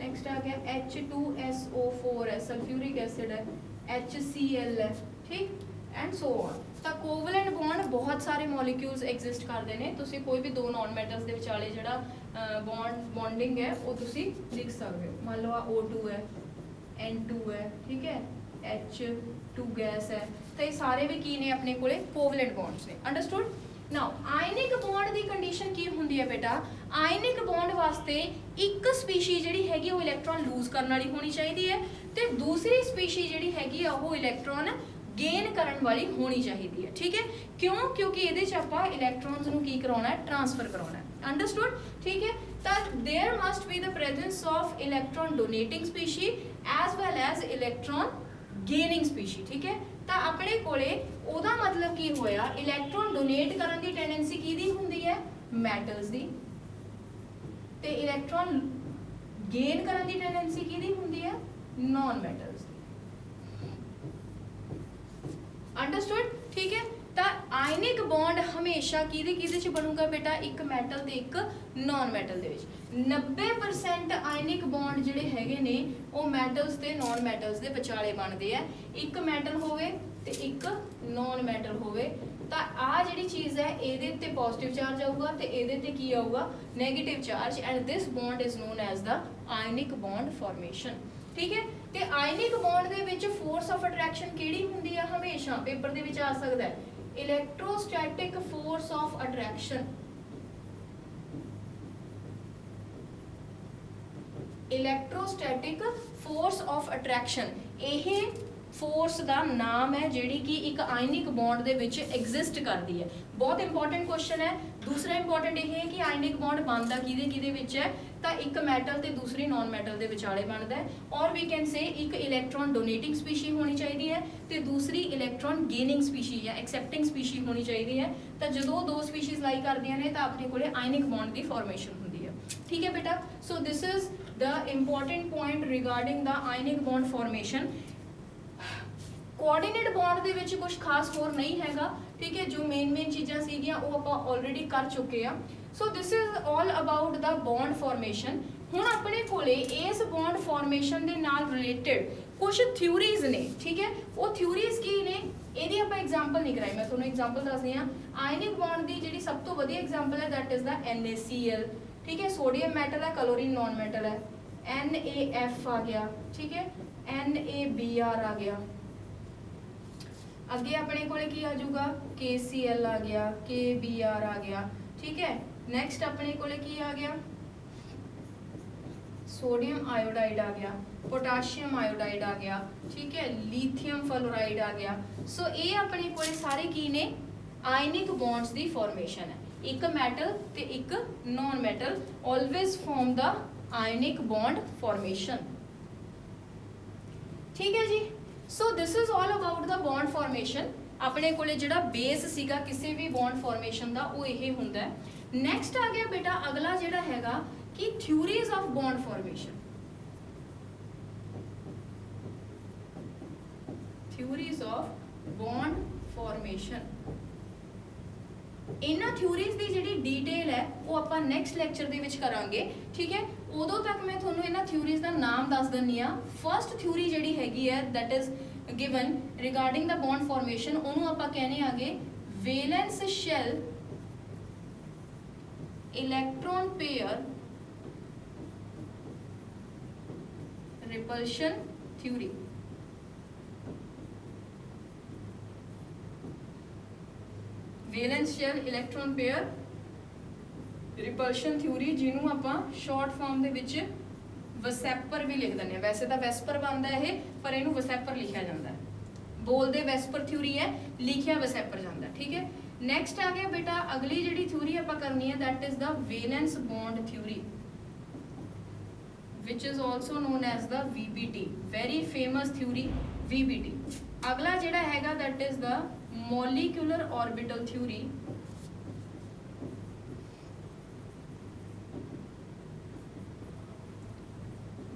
नेक्स्ट आ गया H2SO4 है, सल्फ्यूरिक एसिड है, HCl है, ठीक, एंड सो ऑन। ਤਾਂ ਕੋਵਲੈਂਟ ਬੌਂਡ ਬਹੁਤ ਸਾਰੇ ਮੋਲੀਕਿਊਲਸ ਐਗਜ਼ਿਸਟ ਕਰਦੇ ਨੇ। ਤੁਸੀਂ ਕੋਈ ਵੀ ਦੋ ਨॉन ਮੈਟਲਸ ਦੇ ਵਿਚਾਲੇ ਜਿਹੜਾ ਬੌਂਡਿੰਗ ਹੈ ਉਹ ਤੁਸੀਂ ਲਿਖ ਸਕਦੇ ਹੋ। ਮੰਨ ਲਓ ਆ O2 ਹੈ, N2 ਹੈ, ਠੀਕ ਹੈ, H2 ਗੈਸ ਹੈ। ਤਾਂ ਇਹ ਸਾਰੇ ਵੀ ਕੀ ਨੇ ਆਪਣੇ ਕੋਲੇ ਕੋਵਲੈਂਟ ਬੌਂਡਸ ਨੇ। ਅੰਡਰਸਟੂਡ। ਨਾਓ ਆਇਨਿਕ ਬੌਂਡ ਦੀ ਕੰਡੀਸ਼ਨ ਕੀ ਹੁੰਦੀ ਹੈ ਬੇਟਾ, ਆਇਨਿਕ ਬੌਂਡ ਵਾਸਤੇ ਇੱਕ ਸਪੀਸ਼ੀ ਜਿਹੜੀ ਹੈਗੀ ਉਹ ਇਲੈਕਟ੍ਰੋਨ ਲੂਜ਼ ਕਰਨ ਵਾਲੀ ਹੋਣੀ ਚਾਹੀਦੀ ਹੈ ਤੇ ਦੂਸਰੀ ਸਪੀਸ਼ੀ ਜਿਹੜੀ ਹੈਗੀ ਆ ਉਹ ਇਲੈਕਟ੍ਰੋਨ ਗੇਨ ਕਰਨ ਵਾਲੀ ਹੋਣੀ ਚਾਹੀਦੀ ਹੈ, ਠੀਕ ਹੈ। ਕਿਉਂ? ਕਿਉਂਕਿ ਇਹਦੇ ਚ ਆਪਾਂ ਇਲੈਕਟ੍ਰੋਨਸ ਨੂੰ ਕੀ ਕਰਾਉਣਾ ਹੈ, ਟ੍ਰਾਂਸਫਰ ਕਰਾਉਣਾ ਹੈ। ਅੰਡਰਸਟੂਡ, ਠੀਕ ਹੈ। ਤਾਂ there must be the presence of electron donating species as well as electron gaining species, ठीक है। ਤਾਂ ਆਪਣੇ ਕੋਲੇ ਉਹਦਾ ਮਤਲਬ ਕੀ ਹੋਇਆ, ਇਲੈਕਟ੍ਰੋਨ ਡੋਨੇਟ ਕਰਨ ਦੀ ਟੈਂਡੈਂਸੀ ਕਿਹਦੀ ਹੁੰਦੀ ਹੈ, ਮੈਟਲਸ ਦੀ, ਤੇ ਇਲੈਕਟ੍ਰੋਨ ਗੇਨ ਕਰਨ ਦੀ ਟੈਂਡੈਂਸੀ ਕਿਹਦੀ ਹੁੰਦੀ ਹੈ, ਨॉन ਮੈਟਲਸ ਦੀ। ਅੰਡਰਸਟੂਡ, ठीक है। ਤਾਂ ਆਇਨਿਕ ਬੌਂਡ ਹਮੇਸ਼ਾ ਕਿਹਦੇ ਚ ਬਣੂਗਾ ਬੇਟਾ, ਇੱਕ ਮੈਟਲ ਤੇ ਇੱਕ ਨੌਨ ਮੈਟਲ ਦੇ ਵਿੱਚ। 90% ਆਇਨਿਕ ਬੌਂਡ ਜਿਹੜੇ ਹੈਗੇ ਨੇ ਉਹ ਮੈਟਲਸ ਤੇ ਨੌਨ ਮੈਟਲਸ ਦੇ ਵਿਚਾਲੇ ਬਣਦੇ ਆ। ਇੱਕ ਮੈਟਲ ਹੋਵੇ ਤੇ ਇੱਕ ਨੌਨ ਮੈਟਲ ਹੋਵੇ ਤਾਂ ਆ ਜਿਹੜੀ ਚੀਜ਼ ਹੈ ਇਹਦੇ ਤੇ ਪੋਜ਼ਿਟਿਵ ਚਾਰਜ ਆਊਗਾ ਤੇ ਇਹਦੇ ਤੇ ਕੀ ਆਊਗਾ, negative charge, and this bond is known as the ionic bond formation. ਠੀਕ ਹੈ। ਤੇ ਆਇਨਿਕ ਬੌਂਡ ਦੇ ਵਿੱਚ ਫੋਰਸ ਆਫ ਅਟਰੈਕਸ਼ਨ ਕਿਹੜੀ ਹੁੰਦੀ ਆ, ਹਮੇਸ਼ਾ ਪੇਪਰ ਦੇ ਵਿੱਚ ਆ ਸਕਦਾ ਹੈ, electrostatic force of attraction. Electrostatic force of attraction यह फोर्स का नाम है जिहड़ी कि एक ionic bond they which exist करती है। बहुत इंपॉर्टेंट क्वेश्चन है। दूसरा इंपॉर्टेंट यह है कि आयनिक बॉन्ड बनता किहदे विच है, तो एक मैटल ते दूसरी नॉन मैटल दे विचाले बनता है। और वी कैन से एक इलैक्ट्रॉन डोनेटिंग स्पीशी होनी चाहिए है तो दूसरी इलैक्ट्रॉन गेनिंग स्पीशी या एक्सैप्टिंग स्पीशी होनी चाहिए है। तो जो दो स्पीशीज लाई करदियां ने तो अपने कोले आयनिक बॉन्ड की फॉर्मेशन होंदी है। ठीक है बेटा। सो this is the important point regarding the ionic bond formation. Coordinate bond ਦੇ ਵਿੱਚ ਕੁਝ ਖਾਸ ਹੋਰ ਨਹੀਂ ਹੈਗਾ। ठीक है। जो मेन चीज़ां सीगियां वो ਆਪਾਂ ऑलरेडी कर चुके हैं। सो this is all about the bond formation. ਹੁਣ ਆਪਣੇ ਕੋਲੇ ਇਸ बॉन्ड फॉर्मेशन ਦੇ ਨਾਲ ਰਿਲੇਟਡ ਕੁਝ ਥਿਊਰੀਜ਼ ਨੇ। ठीक है। ਉਹ ਥਿਊਰੀਜ਼ ਕੀ ਨੇ ਇਹਦੀ ਆਪਾਂ ਐਗਜ਼ਾਮਪਲ ਨਹੀਂ ਕਰਾਈ, ਮੈਂ ਤੁਹਾਨੂੰ ਐਗਜ਼ਾਮਪਲ ਦੱਸਦੀ ਹਾਂ। ਆਇਨਿਕ ਬੌਂਡ ਦੀ ਜਿਹੜੀ ਸਭ ਤੋਂ ਵਧੀਆ ਐਗਜ਼ਾਮਪਲ ਹੈ ਦੈਟ ਇਜ਼ ਦਾ NaCl। ठीक है। सोडियम मेटल है, क्लोरीन नॉन मेटल है, NaF आ गया। ठीक है। NaBr आ गया। अगे अपने कोले की आ जाऊगा KCl आ गया, KBr आ गया। ठीक है। नैक्सट अपने कोले की आ गया सोडियम आयोडाइड आ गया, पोटाशियम आयोडाइड आ गया। ठीक है। लिथियम फ्लोराइड आ गया। सो ये अपने कोले सारे की ने आयनिक बॉन्ड्स की फॉर्मेशन है। एक मैटल ते एक non metal always form the ionic bond formation. ठीक है जी। So this is all about the bond formation. अपने कोले जिहड़ा बेस सीगा किसी भी बॉन्ड फॉर्मेशन का वो यही हुंदा है। नैक्सट आ गया बेटा अगला जिहड़ा हैगा कि theories of bond formation. Theories of bond formation. इन्हां थ्योरीज की जिहड़ी डिटेल है वो आपां नैक्सट लैक्चर दे विच करांगे। ठीक है। उदों तक मैं तुहानूं इन्हां थ्योरीज का नाम दस दिंदी आ। फर्स्ट थ्योरी जिहड़ी हैगी है that is given regarding the bond formation, उहनूं आपां कहने आगे valence shell electron pair repulsion theory. Valence shell electron pair repulsion theory जिन्हों आप शॉर्ट फॉर्म दे विच वसैपर भी लिख दें। वैसे तो वैस्पर बनता है पर इनू वसैपर लिखा जाता है। बोलते वैस्पर थ्योरी है, लिखिया वसैपर जाता। ठीक है। नैक्सट आ गया बेटा अगली जी थ्योरी आप करनी है that is the valence bond theory which is also known as the VBT। Very famous theory VBT। अगला जिहड़ा हैगा that is the molecular orbital theory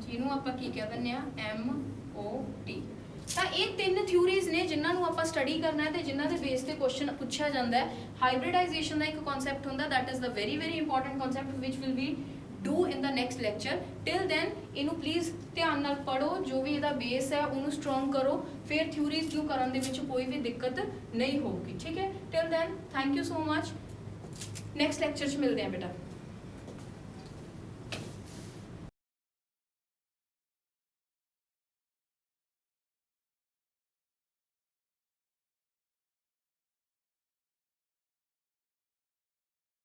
जिन्हों आप की कह दें MOT। तो ये तीन थ्योरीज ने जिन्होंने आप स्टडी करना है तो जिन्होंने बेस से क्वेश्चन पूछा जाता है। हाइब्रिडाइजेशन का एक कॉन्सैप्ट होंगे that is the very very important concept which will be do in the next lecture. Till then इनू प्लीज़ ध्यान नाल पढ़ो, जो भी इसका बेस है उन्होंने स्ट्रोंग करो, फिर थ्योरीज क्यों करने के कोई भी दिक्कत नहीं होगी। ठीक है। Till then thank you so much. Next lecture मिलते हैं बेटा।